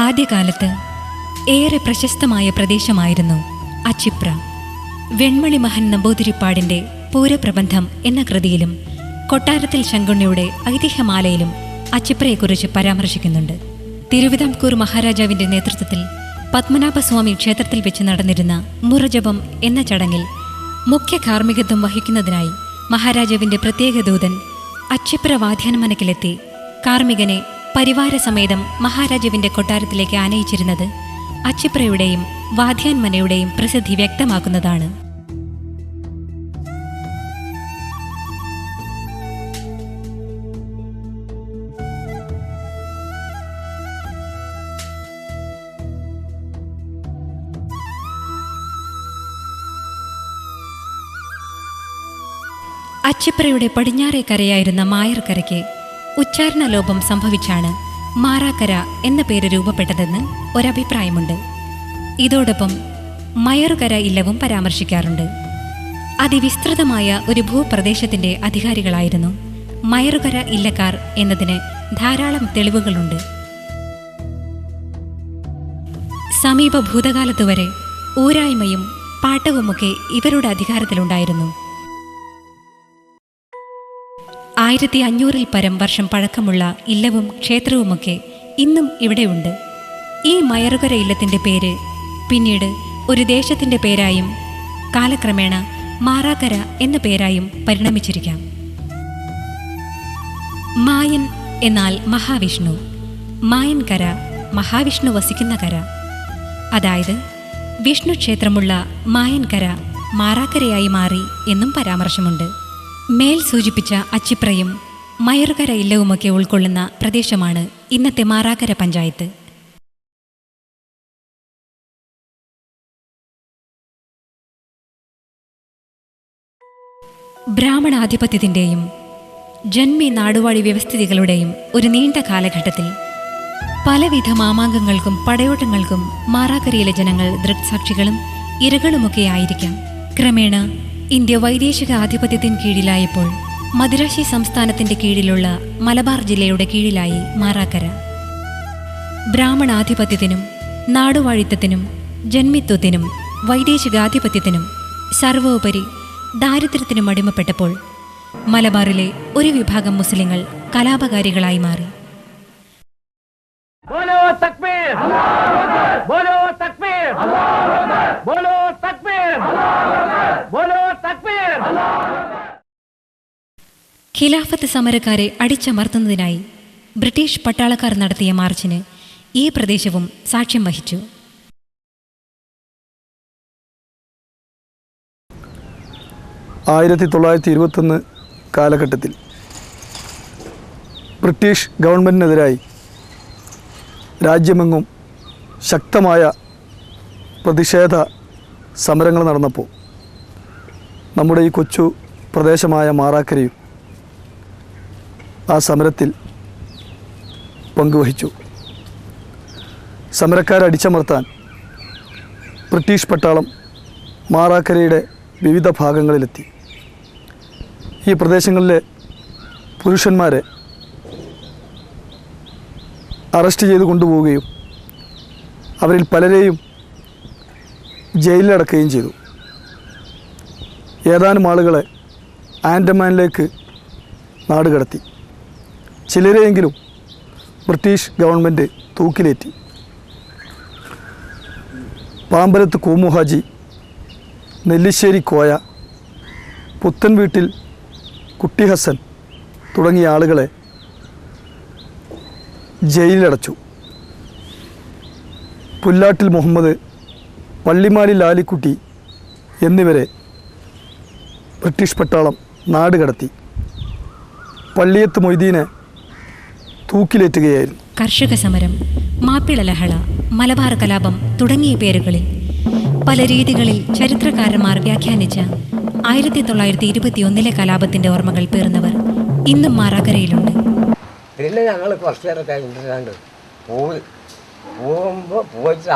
ആദ്യകാലത്ത് ഏറെ പ്രശസ്തമായ പ്രദേശമായിരുന്നു അച്ചിപ്ര. വെൺമണി മഹൻ നമ്പൂതിരിപ്പാടിന്റെ പൂരപ്രബന്ധം എന്ന കൃതിയിലും കൊട്ടാരത്തിൽ ശങ്കുണ്ണിയുടെ ഐതിഹ്യമാലയിലും അച്ചിപ്രയെക്കുറിച്ച് പരാമർശിക്കുന്നുണ്ട്. തിരുവിതാംകൂർ മഹാരാജാവിന്റെ നേതൃത്വത്തിൽ പത്മനാഭസ്വാമി ക്ഷേത്രത്തിൽ വെച്ച് നടന്നിരുന്ന മുറജപം എന്ന ചടങ്ങിൽ മുഖ്യ കാർമ്മികത്വം വഹിക്കുന്നതിനായി മഹാരാജാവിന്റെ പ്രത്യേക ദൂതൻ അച്ചിപ്ര വാദ്യാൻമനക്കിലെത്തി കാർമ്മികനെ പരിവാരസമേതം മഹാരാജാവിന്റെ കൊട്ടാരത്തിലേക്ക് ആനയിച്ചിരുന്നത് അച്ചിപ്രയുടെയും വാദ്യാൻമനയുടെയും പ്രസിദ്ധി വ്യക്തമാക്കുന്നതാണ്. അച്ചിപ്രയുടെ പടിഞ്ഞാറേ കരയായിരുന്ന മായർക്കരയ്ക്ക് ഉച്ചാരണലോപം സംഭവിച്ചാണ് മാറാക്കര എന്ന പേര് രൂപപ്പെട്ടതെന്ന് ഒരഭിപ്രായമുണ്ട്. ഇതോടൊപ്പം മയറുകര ഇല്ലവും പരാമർശിക്കാറുണ്ട്. അതിവിസ്തൃതമായ ഒരു ഭൂപ്രദേശത്തിന്റെ അധികാരികളായിരുന്നു മയറുകര ഇല്ലക്കാർ എന്നതിന് ധാരാളം തെളിവുകളുണ്ട്. സമീപ ഭൂതകാലത്തുവരെ ഊരായ്മയും പാട്ടവുമൊക്കെ ഇവരുടെ അധികാരത്തിലുണ്ടായിരുന്നു. 1500 പരം വർഷം പഴക്കമുള്ള ഇല്ലവും ക്ഷേത്രവുമൊക്കെ ഇന്നും ഇവിടെയുണ്ട്. ഈ മയറുകര ഇല്ലത്തിന്റെ പേര് പിന്നീട് ഒരു ദേശത്തിന്റെ പേരായും കാലക്രമേണ മാറാക്കര എന്ന പേരായും പരിണമിച്ചിരിക്കാം. മായൻ എന്നാൽ മഹാവിഷ്ണു, മായൻകര മഹാവിഷ്ണു വസിക്കുന്ന കര. അതായത് വിഷ്ണു ക്ഷേത്രമുള്ള മായൻകര മാറാക്കരയായി മാറി എന്നും പരാമർശമുണ്ട്. മേൽ സൂചിപ്പിച്ച അച്ചിപ്രയും മയറുകര ഇല്ലവുമൊക്കെ ഉൾക്കൊള്ളുന്ന പ്രദേശമാണ് ഇന്നത്തെ മാറാക്കര പഞ്ചായത്ത്. ബ്രാഹ്മണാധിപത്യത്തിൻ്റെയും ജന്മി നാടുവാഴി വ്യവസ്ഥിതികളുടെയും ഒരു നീണ്ട കാലഘട്ടത്തിൽ പലവിധ മാമാങ്കങ്ങൾക്കും പടയോട്ടങ്ങൾക്കും മാറാക്കരയിലെ ജനങ്ങൾ ദൃക്സാക്ഷികളും ഇരകളുമൊക്കെ ആയിരിക്കാം. ക്രമേണ ഇന്ത്യ വൈദേശിക ആധിപത്യത്തിന് കീഴിലായപ്പോൾ മദിരാശി സംസ്ഥാനത്തിന്റെ കീഴിലുള്ള മലബാർ ജില്ലയുടെ കീഴിലായി മാറാക്കര. ബ്രാഹ്മണാധിപത്യത്തിനും നാടുവാഴിത്തത്തിനും ജന്മിത്വത്തിനും വൈദേശികാധിപത്യത്തിനും സർവോപരി ദാരിദ്ര്യത്തിനും അടിമപ്പെട്ടപ്പോൾ മലബാറിലെ ഒരു വിഭാഗം മുസ്ലിങ്ങൾ കലാപകാരികളായി മാറി. ഖിലാഫത്ത് സമരക്കാരെ അടിച്ചമർത്തുന്നതിനായി ബ്രിട്ടീഷ് പട്ടാളക്കാർ നടത്തിയ മാർച്ചിന് ഈ പ്രദേശവും സാക്ഷ്യം വഹിച്ചു. കാലഘട്ടത്തിൽ ബ്രിട്ടീഷ് ഗവൺമെൻറ്റിനെതിരായി രാജ്യമെങ്ങും ശക്തമായ പ്രതിഷേധ സമരങ്ങൾ നടന്നപ്പോൾ നമ്മുടെ ഈ കൊച്ചു പ്രദേശമായ മാറാക്കരയും ആ സമരത്തിൽ പങ്കുവഹിച്ചു. സമരക്കാരെ അടിച്ചമർത്താൻ ബ്രിട്ടീഷ് പട്ടാളം മാറാക്കരയുടെ വിവിധ ഭാഗങ്ങളിലെത്തി. ഈ പ്രദേശങ്ങളിലെ പുരുഷന്മാരെ അറസ്റ്റ് ചെയ്ത് കൊണ്ടുപോവുകയും അവരിൽ പലരെയും ജയിലിലടക്കുകയും ചെയ്തു. ഏതാനും ആളുകളെ ആൻഡമാനിലേക്ക് നാടുകടത്തി. ചിലരെയെങ്കിലും ബ്രിട്ടീഷ് ഗവൺമെൻറ് തൂക്കിലേറ്റി. പാമ്പലത്ത് കൂമുഹാജി, നെല്ലിശ്ശേരി കോയ, പുത്തൻ വീട്ടിൽ കുട്ടി ഹസൻ തുടങ്ങിയ ആളുകളെ ജയിലിലടച്ചു. പുല്ലാട്ടിൽ മുഹമ്മദ്, പള്ളിമാലി ലാലിക്കുട്ടി എന്നിവരെ ബ്രിട്ടീഷ് പട്ടാളം നാടുകടത്തി. പള്ളിയത്ത് മൊയ്തീനെ തൂക്കിലേറ്റുകയായിരുന്നു. കർഷക സമരം, മാപ്പിള ലഹള, മലബാർ കലാപം തുടങ്ങിയ പേരുകളിൽ പല രീതികളിൽ ചരിത്രകാരന്മാർ വ്യാഖ്യാനിച്ച 1921 കലാപത്തിന്റെ ഓർമ്മകൾ പേർന്നവർ ഇന്നും മാറാക്കരയിലുണ്ട്. പിന്നെ ഞങ്ങൾ കുറച്ച് നേരമൊക്കെ കഴിഞ്ഞിട്ടാണ്ട് പോയിട്ട്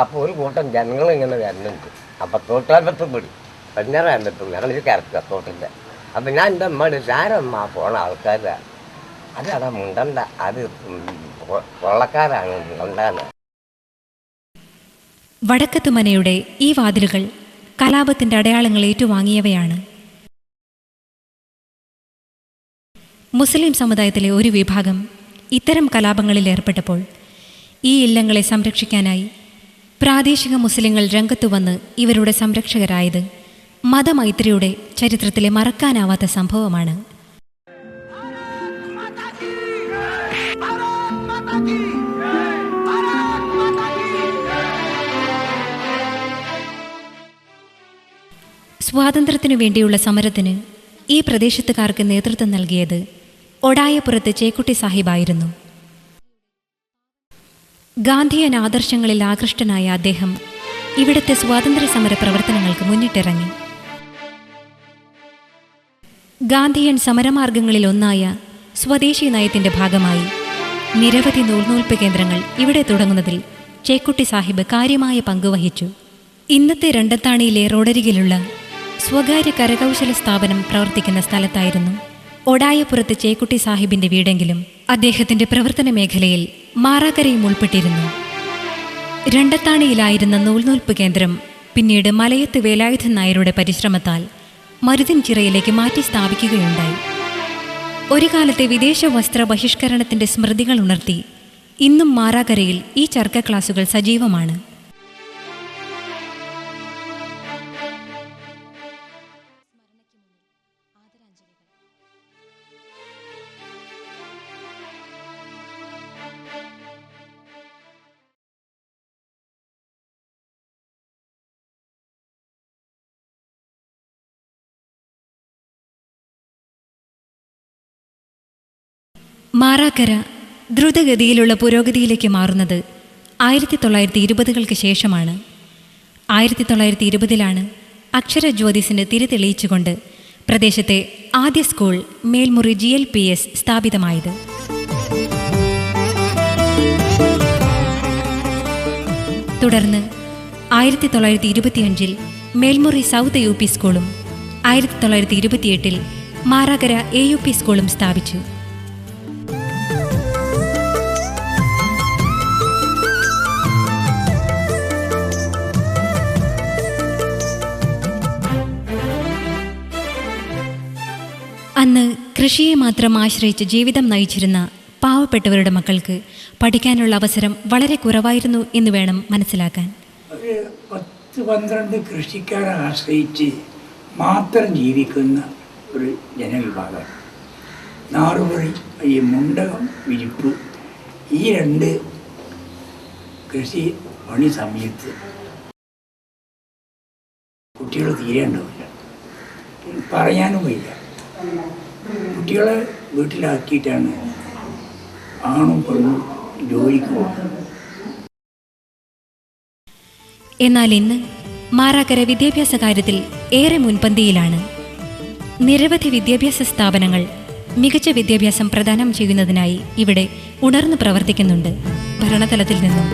അപ്പോൾ ഒരു കൂട്ടം ജനങ്ങൾ ഇങ്ങനെ വരുന്നുണ്ട്. അപ്പം തോട്ടാൽപത്തും പിടി പടിഞ്ഞാറ് ആകുമ്പോഴത്തും ഞങ്ങളിത് കറക്കുക തോട്ടിൻ്റെ. അപ്പം ഞാൻ എൻ്റെ അമ്മ ആരമ്മ പോണ ആൾക്കാരാണ്, അത് അതാ മുണ്ടണ്ട, അത് കൊള്ളക്കാരാണ് മുണ്ടാന്ന്. വടക്കത്തുമനയുടെ ഈ വാതിലുകൾ കലാപത്തിൻ്റെ അടയാളങ്ങൾ ഏറ്റുവാങ്ങിയവയാണ്. മുസ്ലിം സമുദായത്തിലെ ഒരു വിഭാഗം ഇത്തരം കലാപങ്ങളിൽ ഏർപ്പെട്ടപ്പോൾ ഈ ഇല്ലങ്ങളെ സംരക്ഷിക്കാനായി പ്രാദേശിക മുസ്ലിങ്ങൾ രംഗത്തുവന്ന് ഇവരുടെ സംരക്ഷകരായത് മതമൈത്രിയുടെ ചരിത്രത്തിലെ മറക്കാനാവാത്ത സംഭവമാണ്. സ്വാതന്ത്ര്യത്തിനു വേണ്ടിയുള്ള സമരത്തിന് ഈ പ്രദേശത്തുകാർക്ക് നേതൃത്വം നൽകിയത് ഒടായപ്പുറത്ത് ചേക്കുട്ടി സാഹിബായിരുന്നു. ഗാന്ധിയൻ ആദർശങ്ങളിൽ ആകൃഷ്ടനായ അദ്ദേഹം ഇവിടുത്തെ സ്വാതന്ത്ര്യ സമര പ്രവർത്തനങ്ങൾക്ക് മുന്നിട്ടിറങ്ങി. ഗാന്ധിയൻ സമരമാർഗങ്ങളിൽ ഒന്നായ സ്വദേശി നയത്തിൻ്റെ ഭാഗമായി നിരവധി നൂൽനൂൽപ്പ് കേന്ദ്രങ്ങൾ ഇവിടെ തുടങ്ങുന്നതിൽ ചേക്കുട്ടി സാഹിബ് കാര്യമായ പങ്കുവഹിച്ചു. ഇന്നത്തെ രണ്ടത്താണിയിലെ റോഡരികിലുള്ള സ്വകാര്യ കരകൗശല സ്ഥാപനം പ്രവർത്തിക്കുന്ന സ്ഥലത്തായിരുന്നു ഒടായപ്പുറത്ത് ചേക്കുട്ടി സാഹിബിൻ്റെ വീടെങ്കിലും അദ്ദേഹത്തിൻ്റെ പ്രവർത്തന മേഖലയിൽ മാറാക്കരയും ഉൾപ്പെട്ടിരുന്നു. രണ്ടത്താണിയിലായിരുന്ന നൂൽനൂൽപ്പ് കേന്ദ്രം പിന്നീട് മലയത്ത് വേലായുധൻ നായരുടെ പരിശ്രമത്താൽ മരുതിൻ ചിറയിലേക്ക് മാറ്റി സ്ഥാപിക്കുകയുണ്ടായി. ഒരു കാലത്തെ വിദേശ വസ്ത്ര ബഹിഷ്കരണത്തിൻ്റെ സ്മൃതികൾ ഉണർത്തി ഇന്നും മാറാക്കരയിൽ ഈ ചർക്ക ക്ലാസുകൾ സജീവമാണ്. മാറാക്കര ദ്രുതഗതിയിലുള്ള പുരോഗതിയിലേക്ക് മാറുന്നത് 1920-കൾക്ക് ശേഷമാണ്. 1920-ലാണ് അക്ഷരജ്യോതിസിന് തിരിതെളിയിച്ചുകൊണ്ട് പ്രദേശത്തെ ആദ്യ സ്കൂൾ മേൽമുറി GLPS സ്ഥാപിതമായത്. തുടർന്ന് 1925 മേൽമുറി സൗത്ത് UP സ്കൂളും 1928 മാറാക്കര AUP സ്കൂളും സ്ഥാപിച്ചു. അന്ന് കൃഷിയെ മാത്രം ആശ്രയിച്ച് ജീവിതം നയിച്ചിരുന്ന പാവപ്പെട്ടവരുടെ മക്കൾക്ക് പഠിക്കാനുള്ള അവസരം വളരെ കുറവായിരുന്നു എന്ന് വേണം മനസ്സിലാക്കാൻ. ഒരു 10-12 കൃഷിക്കാരെ ആശ്രയിച്ച് മാത്രം ജീവിക്കുന്ന ഒരു ജനവിഭാഗം. നാറുപടി, ഈ മുണ്ടകം, വിരിപ്പ്, ഈ 2 കൃഷി പണി സമയത്ത് കുട്ടികൾ തീരെ ഉണ്ടാവില്ല. പറയാനും വയ്യ. കുട്ടികളെ വീട്ടിലാക്കിയിട്ടാണ് ആണും പെണ്ണും ജോലിക്ക് പോകുന്നത്. എന്നാൽ ഇന്ന് മാറാക്കര വിദ്യാഭ്യാസ കാര്യത്തിൽ ഏറെ മുൻപന്തിയിലാണ്. നിരവധി വിദ്യാഭ്യാസ സ്ഥാപനങ്ങൾ മികച്ച വിദ്യാഭ്യാസം പ്രദാനം ചെയ്യുന്നതിനായി ഇവിടെ ഉണർന്നു പ്രവർത്തിക്കുന്നുണ്ട്. ഭരണതലത്തിൽ നിന്നും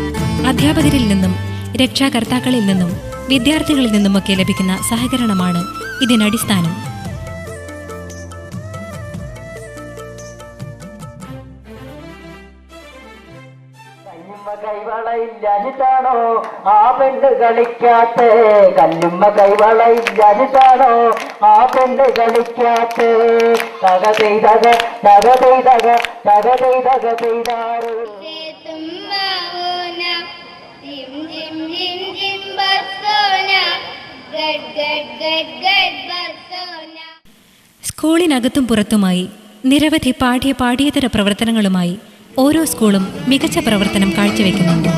അധ്യാപകരിൽ നിന്നും രക്ഷാകർത്താക്കളിൽ നിന്നും വിദ്യാർത്ഥികളിൽ നിന്നുമൊക്കെ ലഭിക്കുന്ന സഹകരണമാണ് ഇതിനടിസ്ഥാനം. കൈവളയില്ലാഞ്ഞിട്ടാണോ ആ പെണ്ണ് കളിക്കാത്ത? കല്ലുമ്മ കൈവളയില്ലാഞ്ഞിട്ടാണോ ആ പെണ്ണ് കളിക്കാത്ത? തക ചെയ്തക തക ചെയ്തക തക ചെയ്തക ചെയ്താറ്. സ്കൂളിനകത്തും പുറത്തുമായി നിരവധി പാഠ്യേതര പ്രവർത്തനങ്ങളുമായി ഓരോ സ്കൂളും മികച്ച പ്രവർത്തനം കാഴ്ചവെക്കുന്നുണ്ട്.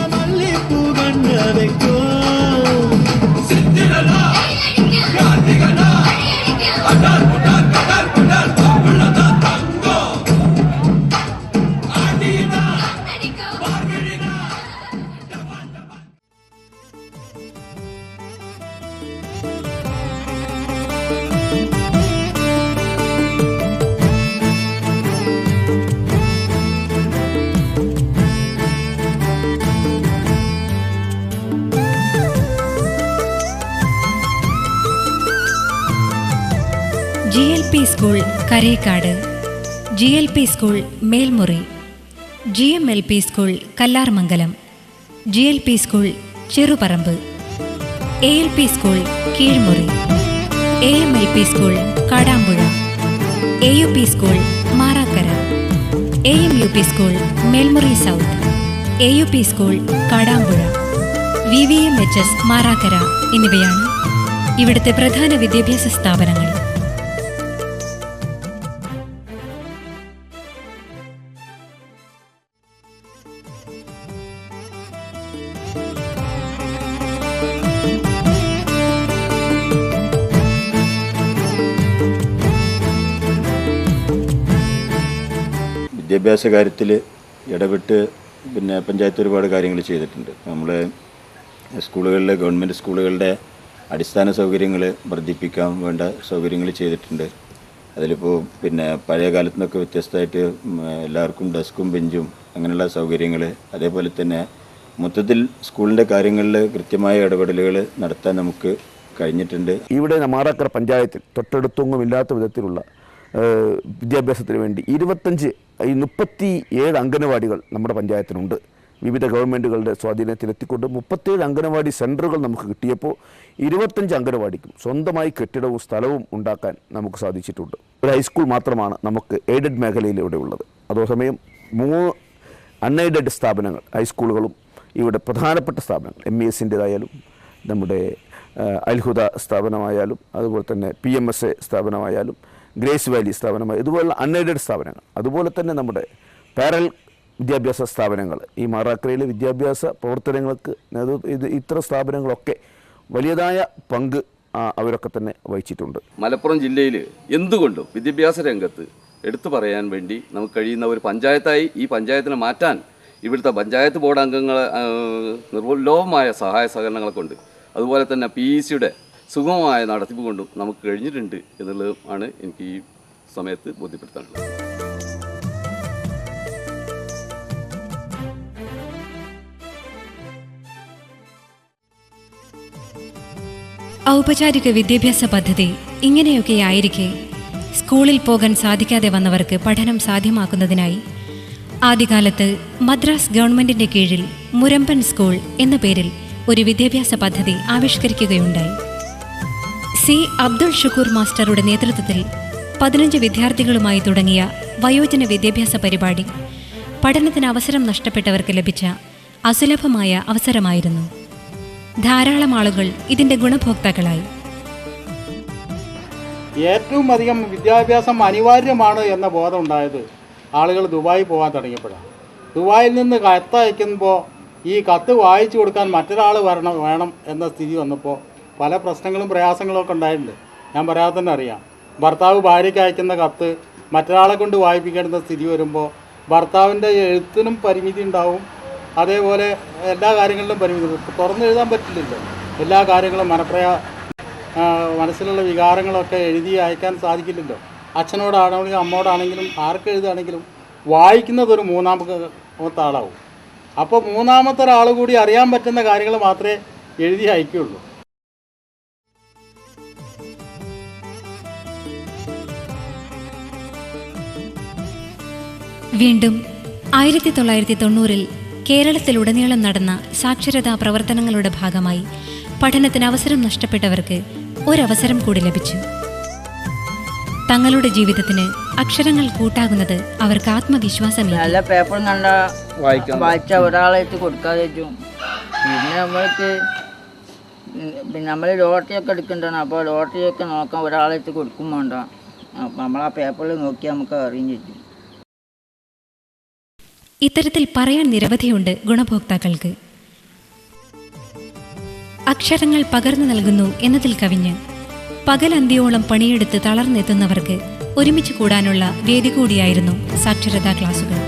GLP school Karekkad, GLP school Melmuri, GMLP school Kallarmangalam, GLP school Cherupparamba, ALP school Keezhmuri, AMLP school Kadampuzha, AUP school Marakkara, AMUP school Melmuri south, AUP school Kadampuzha, VVMHS Marakkara എന്നിവയാണ് ഇവിടുത്തെ പ്രധാന വിദ്യാഭ്യാസ സ്ഥാപനങ്ങൾ. വിദ്യാഭ്യാസ കാര്യത്തിൽ ഇടപെട്ട് പഞ്ചായത്ത് ഒരുപാട് കാര്യങ്ങൾ ചെയ്തിട്ടുണ്ട്. നമ്മൾ സ്കൂളുകളിലെ ഗവൺമെൻറ് സ്കൂളുകളുടെ അടിസ്ഥാന സൗകര്യങ്ങൾ വർദ്ധിപ്പിക്കാൻ വേണ്ട സൗകര്യങ്ങൾ ചെയ്തിട്ടുണ്ട്. അതിലിപ്പോൾ പഴയ കാലത്തു നിന്നൊക്കെ വ്യത്യസ്തമായിട്ട് എല്ലാവർക്കും ഡെസ്കും ബെഞ്ചും അങ്ങനെയുള്ള സൗകര്യങ്ങൾ, അതേപോലെ തന്നെ മൊത്തത്തിൽ സ്കൂളിൻ്റെ കാര്യങ്ങളിൽ കൃത്യമായ ഇടപെടലുകൾ നടത്താൻ നമുക്ക് കഴിഞ്ഞിട്ടുണ്ട്. ഇവിടെ മാറാക്കര പഞ്ചായത്തിൽ തൊട്ടടുത്തൊന്നുമില്ലാത്ത വിധത്തിലുള്ള വിദ്യാഭ്യാസത്തിന് വേണ്ടി 37 അംഗനവാടികൾ നമ്മുടെ പഞ്ചായത്തിനുണ്ട്. വിവിധ ഗവൺമെൻറ്റുകളുടെ സ്വാധീനത്തിലെത്തിക്കൊണ്ട് 37 അംഗനവാടി സെൻറ്ററുകൾ നമുക്ക് കിട്ടിയപ്പോൾ 25 അംഗനവാടിക്കും സ്വന്തമായി കെട്ടിടവും സ്ഥലവും ഉണ്ടാക്കാൻ നമുക്ക് സാധിച്ചിട്ടുണ്ട്. ഒരു ഹൈസ്കൂൾ മാത്രമാണ് നമുക്ക് എയ്ഡഡ് മേഖലയിലൂടെ ഉള്ളത്. അതേസമയം 3 അൺഎയ്ഡഡ് സ്ഥാപനങ്ങൾ ഹൈസ്കൂളുകളും ഇവിടെ പ്രധാനപ്പെട്ട സ്ഥാപനങ്ങൾ MESൻ്റേതായാലും നമ്മുടെ അൽഹുദ സ്ഥാപനമായാലും അതുപോലെ തന്നെ PMSA സ്ഥാപനമായാലും ഗ്രേസ് വാലി സ്ഥാപനമായി ഇതുപോലുള്ള അൺഎയ്ഡഡ് സ്ഥാപനങ്ങൾ, അതുപോലെ തന്നെ നമ്മുടെ പാരൽ വിദ്യാഭ്യാസ സ്ഥാപനങ്ങൾ, ഈ മാറാക്കരയിലെ വിദ്യാഭ്യാസ പ്രവർത്തനങ്ങൾക്ക് ഇത്തരം സ്ഥാപനങ്ങളൊക്കെ വലിയതായ പങ്ക് അവരൊക്കെ തന്നെ വഹിച്ചിട്ടുണ്ട്. മലപ്പുറം ജില്ലയിൽ എന്തുകൊണ്ടും വിദ്യാഭ്യാസ രംഗത്ത് എടുത്തു പറയാൻ വേണ്ടി നമുക്ക് കഴിയുന്ന ഒരു പഞ്ചായത്തായി ഈ പഞ്ചായത്തിനെ മാറ്റാൻ ഇവിടുത്തെ പഞ്ചായത്ത് ബോർഡ് അംഗങ്ങൾ നിർലോഭമായ സഹായ സഹകരണങ്ങളെ കൊണ്ട്, അതുപോലെ തന്നെ PECയുടെ സുഗമമായ നടത്തിപ്പ് കൊണ്ടും നമുക്ക് കഴിഞ്ഞിട്ടുണ്ട് എന്നുള്ളതാണ് എനിക്ക് ഈ സമയത്ത് ബോധ്യപ്പെടുത്താനുള്ളത്. ഔപചാരിക വിദ്യാഭ്യാസ പദ്ധതി ഇങ്ങനെയൊക്കെയായിരിക്കെ സ്കൂളിൽ പോകാൻ സാധിക്കാതെ വന്നവർക്ക് പഠനം സാധ്യമാക്കുന്നതിനായി ആദ്യകാലത്ത് മദ്രാസ് ഗവൺമെന്റിന്റെ കീഴിൽ മുരമ്പൻ സ്കൂൾ എന്ന പേരിൽ ഒരു വിദ്യാഭ്യാസ പദ്ധതി ആവിഷ്കരിക്കുകയുണ്ടായി. C. അബ്ദുൾ ഷുക്കൂർ മാസ്റ്ററുടെ നേതൃത്വത്തിൽ 15 വിദ്യാർത്ഥികളുമായി തുടങ്ങിയ വയോജന വിദ്യാഭ്യാസ പരിപാടി പഠനത്തിന് അവസരം നഷ്ടപ്പെട്ടവർക്ക് ലഭിച്ച അസുലഭമായ അവസരമായിരുന്നു. ധാരാളം ആളുകൾ ഇതിന്റെ ഗുണഭോക്താക്കളായി. ഏറ്റവും അധികം വിദ്യാഭ്യാസം അനിവാര്യമാണ് എന്ന ബോധം ഉണ്ടായത് ആളുകൾ ദുബായി പോകാൻ തുടങ്ങിയപ്പോഴാണ്. ദുബായിൽ നിന്ന് കത്തയക്കുമ്പോൾ ഈ കത്ത് വായിച്ചു കൊടുക്കാൻ മറ്റൊരാൾ വേണം എന്ന സ്ഥിതി വന്നപ്പോൾ പല പ്രശ്നങ്ങളും പ്രയാസങ്ങളും ഒക്കെ ഉണ്ടായിട്ടുണ്ട്. ഞാൻ പറയാതെ തന്നെ അറിയാം. ഭർത്താവ് ഭാര്യയ്ക്ക് അയക്കുന്ന കത്ത് മറ്റൊരാളെ കൊണ്ട് വായിപ്പിക്കേണ്ട സ്ഥിതി വരുമ്പോൾ ഭർത്താവിൻ്റെ എഴുത്തിനും പരിമിതി ഉണ്ടാവും, അതേപോലെ എല്ലാ കാര്യങ്ങളിലും പരിമിതി. തുറന്ന് എഴുതാൻ പറ്റില്ലല്ലോ. എല്ലാ കാര്യങ്ങളും മനസ്സിലുള്ള വികാരങ്ങളൊക്കെ എഴുതി അയക്കാൻ സാധിക്കില്ലല്ലോ. അച്ഛനോടാണെങ്കിലും അമ്മോടാണെങ്കിലും ആർക്ക് എഴുതുകയാണെങ്കിലും വായിക്കുന്നത് ഒരു മൂന്നാമത്തെ ആളാവും. അപ്പോൾ മൂന്നാമത്തെ ഒരാൾ കൂടി അറിയാൻ പറ്റുന്ന കാര്യങ്ങൾ മാത്രമേ എഴുതി അയക്കുകയുള്ളൂ. വീണ്ടും 1990-ൽ കേരളത്തിലുടനീളം നടന്ന സാക്ഷരതാ പ്രവർത്തനങ്ങളുടെ ഭാഗമായി പഠനത്തിന് അവസരം നഷ്ടപ്പെട്ടവർക്ക് ഒരവസരം കൂടി ലഭിച്ചു. തങ്ങളുടെ ജീവിതത്തിന് അക്ഷരങ്ങൾ കൂട്ടാകുന്നത് അവർക്ക് ആത്മവിശ്വാസമേകി. നല്ല പേപ്പർ കണ്ട വായിച്ച ഒരാളായിട്ട് കൊടുക്കാതെ പിന്നെ നമ്മൾ ലോട്ടറിയൊക്കെ എടുക്കേണ്ടതാണ്. അപ്പോൾ ലോട്ടറിയൊക്കെ നോക്കാൻ ഒരാളായിട്ട് കൊടുക്കും വേണ്ട. അപ്പം നമ്മൾ ആ പേപ്പറിൽ നോക്കി നമുക്ക് അറിയും ചെയ്യും. ഇത്തരത്തിൽ പറയാൻ നിരവധിയുണ്ട് ഗുണഭോക്താക്കൾക്ക്. അക്ഷരങ്ങൾ പകർന്നു നൽകുന്നു എന്നതിൽ കവിഞ്ഞ് പകലന്തിയോളം പണിയെടുത്ത് തളർന്നെത്തുന്നവർക്ക് ഒരുമിച്ച് കൂടാനുള്ള വേദി കൂടിയായിരുന്നു സാക്ഷരതാ ക്ലാസുകൾ.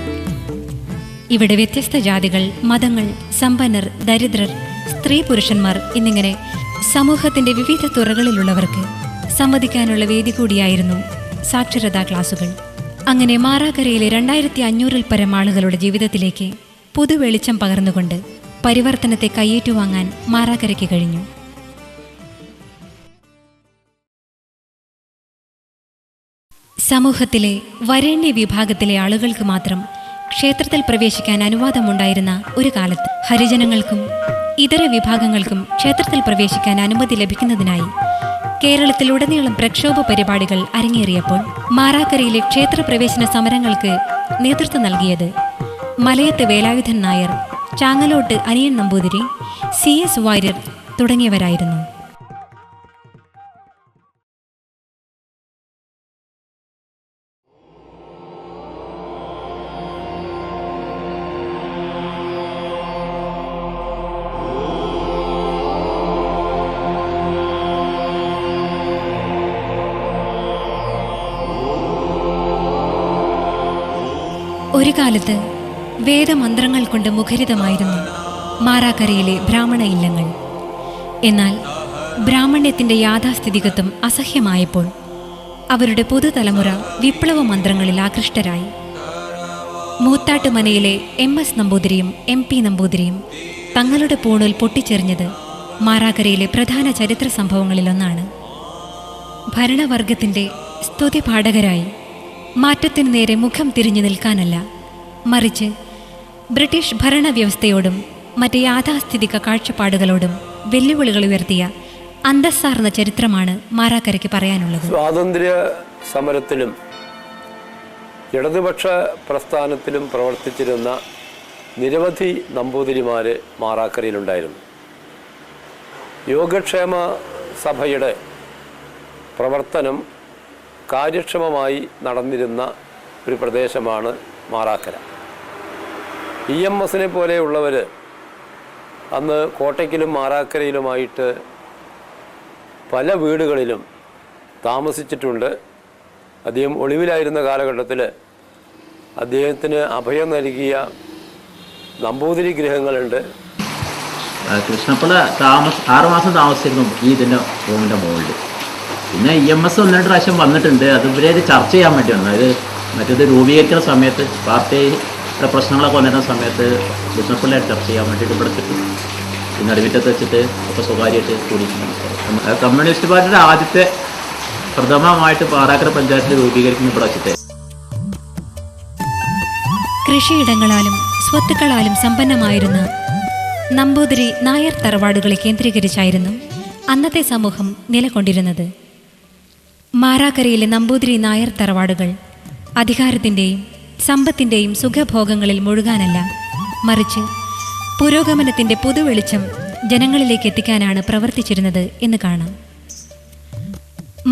ഇവിടെ വ്യത്യസ്ത ജാതികൾ, മതങ്ങൾ, സമ്പന്നർ, ദരിദ്രർ, സ്ത്രീ പുരുഷന്മാർ എന്നിങ്ങനെ സമൂഹത്തിന്റെ വിവിധ തുറകളിലുള്ളവർക്ക് സംവദിക്കാനുള്ള വേദി കൂടിയായിരുന്നു സാക്ഷരതാ ക്ലാസുകൾ. അങ്ങനെ മാറാക്കരയിലെ 2500-ൽ പരം ആളുകളുടെ ജീവിതത്തിലേക്ക് പുതുവെളിച്ചം പകർന്നുകൊണ്ട് പരിവർത്തനത്തെ കയ്യേറ്റുവാങ്ങാൻ മാറാക്കരയ്ക്ക് കഴിഞ്ഞു. സമൂഹത്തിലെ വരേണ്യ വിഭാഗത്തിലെ ആളുകൾക്ക് മാത്രം ക്ഷേത്രത്തിൽ പ്രവേശിക്കാൻ അനുവാദമുണ്ടായിരുന്ന ഒരു കാലത്ത് ഹരിജനങ്ങൾക്കും ഇതര വിഭാഗങ്ങൾക്കും ക്ഷേത്രത്തിൽ പ്രവേശിക്കാൻ അനുമതി ലഭിക്കുന്നതിനായി കേരളത്തിലുടനീളം പ്രക്ഷോഭ പരിപാടികൾ അരങ്ങേറിയപ്പോൾ മാറാക്കരയിലെ ക്ഷേത്രപ്രവേശന സമരങ്ങൾക്ക് നേതൃത്വം നൽകിയത് മലയത്ത് വേലായുധൻ നായർ, ചാങ്ങലോട്ട് അനിയൻ നമ്പൂതിരി, CS വാര്യർ തുടങ്ങിയവരായിരുന്നു. ഒരു കാലത്ത് വേദമന്ത്രങ്ങൾ കൊണ്ട് മുഖരിതമായിരുന്നു മാറാക്കരയിലെ ബ്രാഹ്മണ ഇല്ലങ്ങൾ. എന്നാൽ ബ്രാഹ്മണ്യത്തിൻ്റെ യാഥാസ്ഥിതികത്വം അസഹ്യമായപ്പോൾ അവരുടെ പുതുതലമുറ വിപ്ലവ മന്ത്രങ്ങളിൽ ആകൃഷ്ടരായി. മൂത്താട്ടുമനയിലെ MS നമ്പൂതിരിയും MP നമ്പൂതിരിയും തങ്ങളുടെ പൂണൂൽ പൊട്ടിച്ചെറിഞ്ഞത് മാറാക്കരയിലെ പ്രധാന ചരിത്ര സംഭവങ്ങളിലൊന്നാണ്. ഭരണവർഗത്തിൻ്റെ സ്തുതിപാഠകരായി മാറ്റത്തിനു നേരെ മുഖം തിരിഞ്ഞു നിൽക്കാനല്ല, മറിച്ച് ബ്രിട്ടീഷ് ഭരണവ്യവസ്ഥയോടും മറ്റ് യാഥാസ്ഥിതിക കാഴ്ചപ്പാടുകളോടും വെല്ലുവിളികൾ ഉയർത്തിയ അന്തസ്സാർന്ന ചരിത്രമാണ് മാറാക്കരയ്ക്ക് പറയാനുള്ളത്. സ്വാതന്ത്ര്യ സമരത്തിലും ഇടതുപക്ഷ പ്രസ്ഥാനത്തിലും പ്രവർത്തിച്ചിരുന്ന നിരവധി നമ്പൂതിരിമാർ മാറാക്കരയിലുണ്ടായിരുന്നു. യോഗക്ഷേമ സഭയുടെ പ്രവർത്തനം കാര്യക്ഷമമായി നടന്നിരുന്ന ഒരു പ്രദേശമാണ് മാറാക്കര. EMSനെ പോലെയുള്ളവർ അന്ന് കോട്ടയ്ക്കലും മാറാക്കരയിലുമായിട്ട് പല വീടുകളിലും താമസിച്ചിട്ടുണ്ട്. അദ്ദേഹം ഒളിവിലായിരുന്ന കാലഘട്ടത്തിൽ അദ്ദേഹത്തിന് അഭയം നൽകിയ നമ്പൂതിരി ഗൃഹങ്ങളുണ്ട്. കൃഷ്ണപ്പിള്ള 6 മാസം താമസിച്ചിരുന്നു ഈ ഇതിൻ്റെ റൂമിൻ്റെ മുകളിൽ. പിന്നെ EMS 1-2 പ്രാവശ്യം വന്നിട്ടുണ്ട്. അത് ഇവരെ ചർച്ച ചെയ്യാൻ വേണ്ടി വന്നു. അത് മറ്റേത് രൂപീകരിക്കുന്ന സമയത്ത് പാർട്ടിയുടെ പ്രശ്നങ്ങളൊക്കെ വന്നിരുന്ന സമയത്ത് കൃഷ്ണപ്പിള്ളയെ ചർച്ച ചെയ്യാൻ വേണ്ടിയിട്ട് ഇവിടെ കിട്ടും. പിന്നെ നടുവിറ്റത്ത് വെച്ചിട്ട് ഒക്കെ സ്വകാര്യമായിട്ട് കൂടിയിട്ടുണ്ട്. കമ്മ്യൂണിസ്റ്റ് പാർട്ടിയുടെ ആദ്യത്തെ പ്രഥമമായിട്ട് മാറാക്കര പഞ്ചായത്തിൽ രൂപീകരിക്കുന്ന ഇവിടെ വെച്ചിട്ട് കൃഷിയിടങ്ങളാലും സ്വത്തുക്കളാലും സമ്പന്നമായിരുന്ന നമ്പൂതിരി നായർ തറവാടുകളെ കേന്ദ്രീകരിച്ചായിരുന്നു അന്നത്തെ സമൂഹം നിലകൊണ്ടിരുന്നത്. മാറാക്കരയിലെ നമ്പൂതിരി നായർ തറവാടുകൾ അധികാരത്തിൻ്റെയും സമ്പത്തിൻ്റെയും സുഖഭോഗങ്ങളിൽ മുഴുകാനല്ല, മറിച്ച് പുരോഗമനത്തിൻ്റെ പുതുവെളിച്ചം ജനങ്ങളിലേക്ക് എത്തിക്കാനാണ് പ്രവർത്തിച്ചിരുന്നത് എന്ന് കാണാം.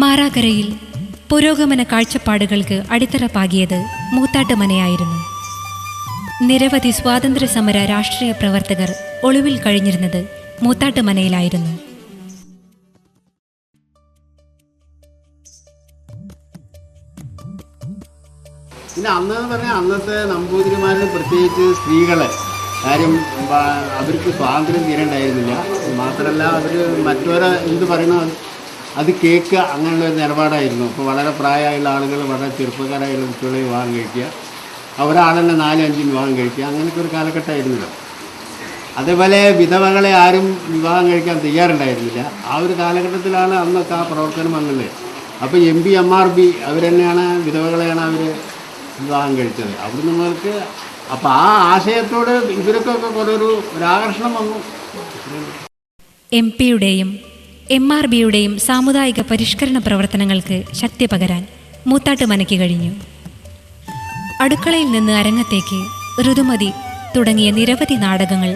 മാറാക്കരയിൽ പുരോഗമന കാഴ്ചപ്പാടുകൾക്ക് അടിത്തറ പാകിയത് മൂത്താട്ടുമനയായിരുന്നു. നിരവധി സ്വാതന്ത്ര്യ സമര രാഷ്ട്രീയ പ്രവർത്തകർ ഒളിവിൽ കഴിഞ്ഞിരുന്നത് മൂത്താട്ടുമനയിലായിരുന്നു. പിന്നെ അന്നെന്ന് പറഞ്ഞാൽ അന്നത്തെ നമ്പൂതിരിമാരിൽ പ്രത്യേകിച്ച് സ്ത്രീകളെ കാര്യം അവർക്ക് സ്വാതന്ത്ര്യം തീരണ്ടായിരുന്നില്ല. മാത്രമല്ല അവർ മറ്റൊരു എന്ത് പറയണോ അത് കേൾക്കുക, അങ്ങനെയുള്ള ഒരു നിലപാടായിരുന്നു. അപ്പോൾ വളരെ പ്രായമായുള്ള ആളുകൾ വളരെ ചെറുപ്പക്കാരായുള്ള കുട്ടികളെ വിവാഹം കഴിക്കുക, ഒരാളെന്നെ 4-5 വിവാഹം കഴിക്കുക, അങ്ങനെയൊക്കെ ഒരു കാലഘട്ടമായിരുന്നല്ലോ. അതേപോലെ വിധവകളെ ആരും വിവാഹം കഴിക്കാൻ തയ്യാറുണ്ടായിരുന്നില്ല. ആ ഒരു കാലഘട്ടത്തിലാണ് അന്നൊക്കെ ആ പ്രവർത്തനം വന്നത്. അപ്പോൾ MP MRB അവർ തന്നെയാണ് വിധവകളെയാണ് അവർ വിവാഹം കഴിച്ചത്. അവിടുന്ന് നമ്മൾക്ക് അപ്പോൾ ആ ആശയത്തോട് ഇവർക്കൊക്കെ കുറേ ഒരു ആകർഷണം വന്നു. MP-യുടെയും MRB-യുടെയും സാമുദായിക പരിഷ്കരണ പ്രവർത്തനങ്ങൾക്ക് ശക്തി പകരാൻ മൂത്താട്ടുമനയ്ക്ക് കഴിഞ്ഞു. അടുക്കളയിൽ നിന്ന് അരങ്ങത്തേക്ക്, ഋതുമതി തുടങ്ങിയ നിരവധി നാടകങ്ങൾ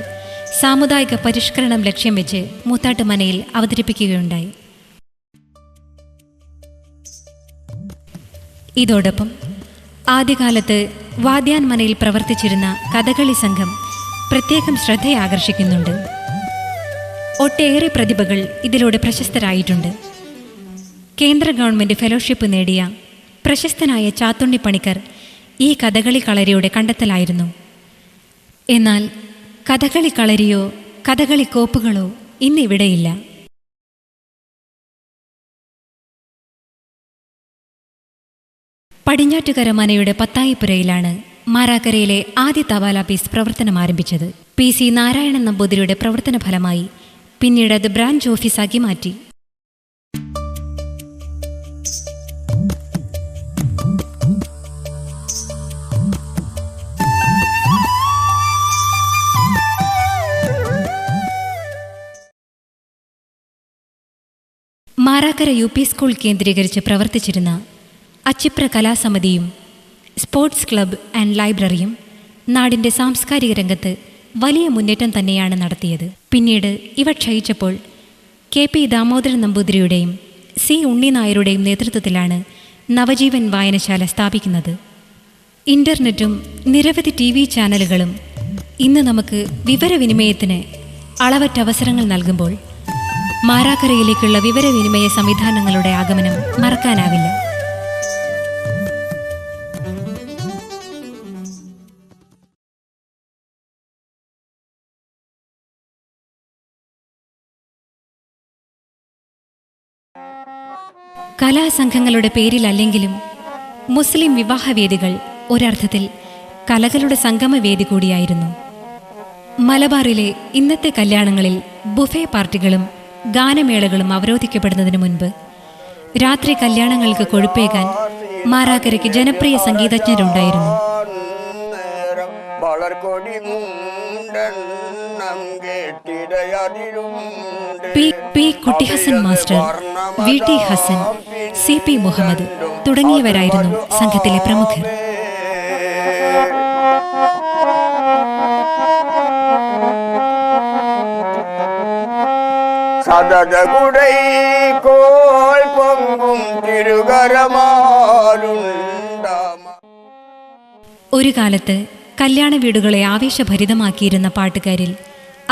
സാമുദായിക പരിഷ്കരണം ലക്ഷ്യം വെച്ച് മൂത്താട്ടുമനയിൽ അവതരിപ്പിക്കുകയുണ്ടായി. ഇതോടൊപ്പം ആദ്യകാലത്ത് വാദ്യാൻമനയിൽ പ്രവർത്തിച്ചിരുന്ന കഥകളി സംഘം പ്രത്യേകം ശ്രദ്ധയാകർഷിക്കുന്നുണ്ട്. ഒട്ടേറെ പ്രതിഭകൾ ഇതിലൂടെ പ്രശസ്തരായിട്ടുണ്ട്. കേന്ദ്ര ഗവൺമെൻറ് ഫെലോഷിപ്പ് നേടിയ പ്രശസ്തനായ ചാത്തുണ്ണി പണിക്കർ ഈ കഥകളി കളരിയുടെ കണ്ടെത്തലായിരുന്നു. എന്നാൽ കഥകളി കളരിയോ കഥകളി കോപ്പുകളോ ഇന്നിവിടെയില്ല. പടിഞ്ഞാറ്റുകര മനയുടെ പത്തായിപ്പുരയിലാണ് മാറാക്കരയിലെ ആദ്യ തപാൽ ഓഫീസ് പ്രവർത്തനം ആരംഭിച്ചത്. PC നാരായണൻ നമ്പൂതിരിയുടെ പ്രവർത്തന ഫലമായി പിന്നീട് അത് ബ്രാഞ്ച് ഓഫീസാക്കി മാറ്റി. മാറാക്കര UP സ്കൂൾ കേന്ദ്രീകരിച്ച് പ്രവർത്തിച്ചിരുന്ന അച്ചിപ്ര കലാസമിതിയും സ്പോർട്സ് ക്ലബ്ബ് ആൻഡ് ലൈബ്രറിയും നാടിൻ്റെ സാംസ്കാരിക രംഗത്ത് വലിയ മുന്നേറ്റം തന്നെയാണ് നടത്തിയത്. പിന്നീട് ഇവ ക്ഷയിച്ചപ്പോൾ KP ദാമോദരൻ നമ്പൂതിരിയുടെയും C ഉണ്ണിനായരുടെയും നേതൃത്വത്തിലാണ് നവജീവൻ വായനശാല സ്ഥാപിക്കുന്നത്. ഇൻ്റർനെറ്റും നിരവധി TV ചാനലുകളും ഇന്ന് നമുക്ക് വിവരവിനിമയത്തിന് അളവറ്റ അവസരങ്ങൾ നൽകുമ്പോൾ മാറാക്കരയിലേക്കുള്ള വിവരവിനിമയ സംവിധാനങ്ങളുടെ ആഗമനം മറക്കാനാവില്ല. കലാസംഘങ്ങളുടെ പേരിലല്ലെങ്കിലും മുസ്ലിം വിവാഹവേദികൾ ഒരർത്ഥത്തിൽ കലകളുടെ സംഗമവേദി കൂടിയായിരുന്നു. മലബാറിലെ ഇന്നത്തെ കല്യാണങ്ങളിൽ ബുഫേ പാർട്ടികളും ഗാനമേളകളും അവരോധിക്കപ്പെടുന്നതിന് മുൻപ് രാത്രി കല്യാണങ്ങൾക്ക് കൊഴുപ്പേകാൻ മാറാക്കരയ്ക്ക് ജനപ്രിയ സംഗീതജ്ഞരുണ്ടായിരുന്നു. P Kuttihassan master, VT Hassan, CP Muhammad തുടങ്ങിയവരായിരുന്നു സംഘത്തിലെ പ്രമുഖർ. ഒരു കാലത്ത് കല്യാണ വീടുകളെ ആവേശഭരിതമാക്കിയിരുന്ന പാട്ടുകാരിൽ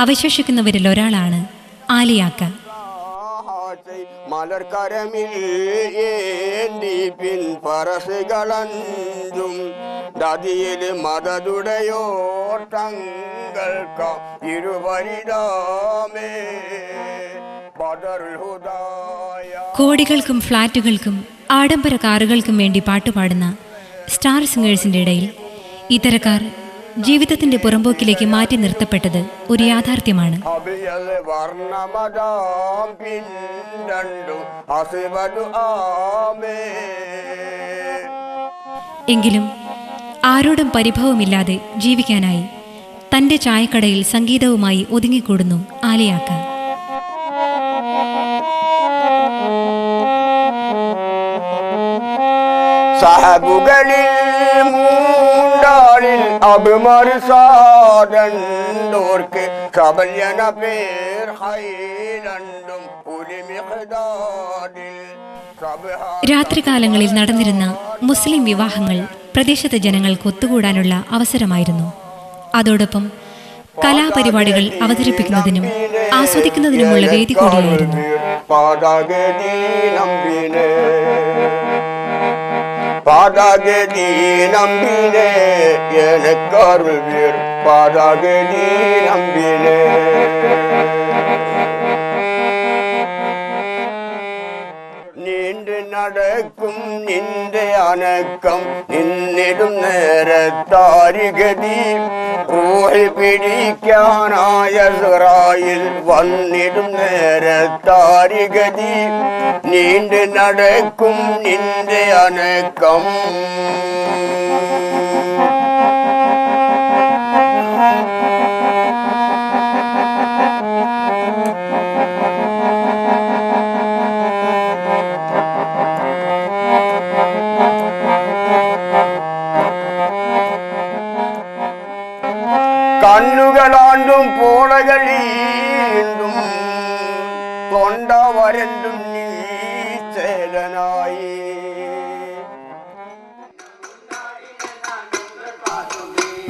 അവശേഷിക്കുന്നവരിൽ ഒരാളാണ് ആലിയാക്ക. മലർക്കരമിൽ ഏന്തി പിൻ പറസുകളഞ്ചും ദതിയിൽ മതതുടയോർ തങ്ങൾക്ക ഇരുവരിതാമേ ബദറുൽ. കോടികൾക്കും ഫ്ളാറ്റുകൾക്കും ആഡംബര കാറുകൾക്കും വേണ്ടി പാട്ടുപാടുന്ന സ്റ്റാർ സിംഗേഴ്സിന്റെ ഇടയിൽ ഇത്തരക്കാർ ജീവിതത്തിന്റെ പുറമ്പോക്കിലേക്ക് മാറ്റി നിർത്തപ്പെട്ടത് ഒരു യാഥാർത്ഥ്യമാണ്. എങ്കിലും ആരോടും പരിഭവമില്ലാതെ ജീവിക്കാനായി തന്റെ ചായക്കടയിൽ സംഗീതവുമായി ഒതുങ്ങിക്കൂടുന്നു ആലിയാക്ക. സഹബുകളിൽ മൂണ്ടാളിൽ അഭിമർസാദോർക്ക് കബല്യന പേർ ഹൈലണ്ടും പുലിമിഹദാദിൽ. രാത്രികാലങ്ങളിൽ നടന്നിരുന്ന മുസ്ലിം വിവാഹങ്ങൾ പ്രദേശത്തെ ജനങ്ങൾക്ക് ഒത്തുകൂടാനുള്ള അവസരമായിരുന്നു. അതോടൊപ്പം കലാപരിപാടികൾ അവതരിപ്പിക്കുന്നതിനും ആസ്വദിക്കുന്നതിനുമുള്ള വേദി കൂടിയായിരുന്നു. പാദഗതി നമ്പിനെ എനക്കരുൾ പാദഗതി നമ്പിനെ. നീണ്ടു നടക്കും നിന്റെ അനക്കം നിന്നിടും നേരത്താരിഗതി റൂഹി പിടിക്കാനായ സിറായിൽ വന്നിടും നേരത്താരിഗതി. നീണ്ടു നടക്കും നിന്റെ അനക്കം കണ്ണുകളാണ്ടും പോളകളീണ്ടും തൊണ്ട വരണ്ടും നീചേലനായി.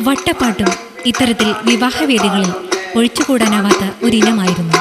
വട്ടപ്പാട്ടും ഇത്തരത്തിൽ വിവാഹവേദികളിൽ ഒഴിച്ചുകൂടാനാവാത്ത ഒരിനമായിരുന്നു.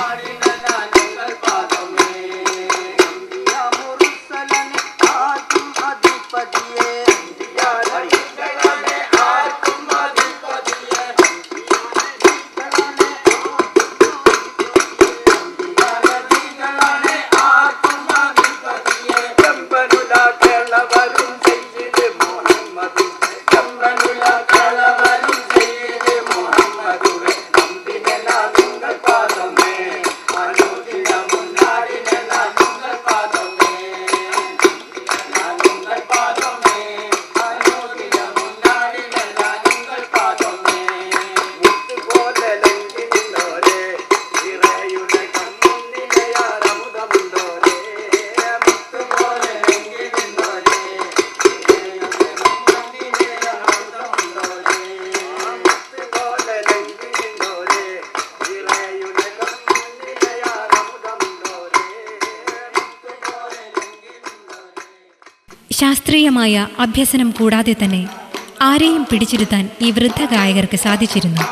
ശാസ്ത്രീയമായ അഭ്യസനം കൂടാതെ തന്നെ ആരെയും പിടിച്ചിരുത്താൻ ഈ വൃദ്ധ ഗായകർക്ക് സാധിച്ചിരുന്നു.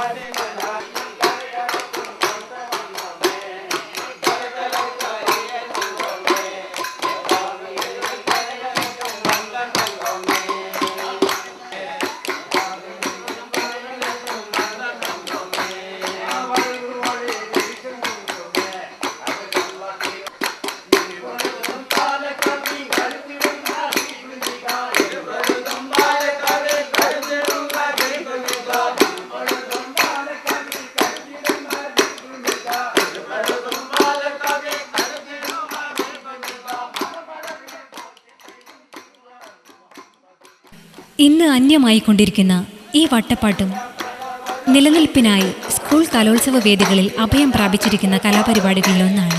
ഇന്ന് അന്യമായിക്കൊണ്ടിരിക്കുന്ന ഈ വട്ടപ്പാട്ടും നിലനിൽപ്പിനായി സ്കൂൾ കലോത്സവ വേദികളിൽ അഭയം പ്രാപിച്ചിരിക്കുന്ന കലാപരിപാടികളിലൊന്നാണ്.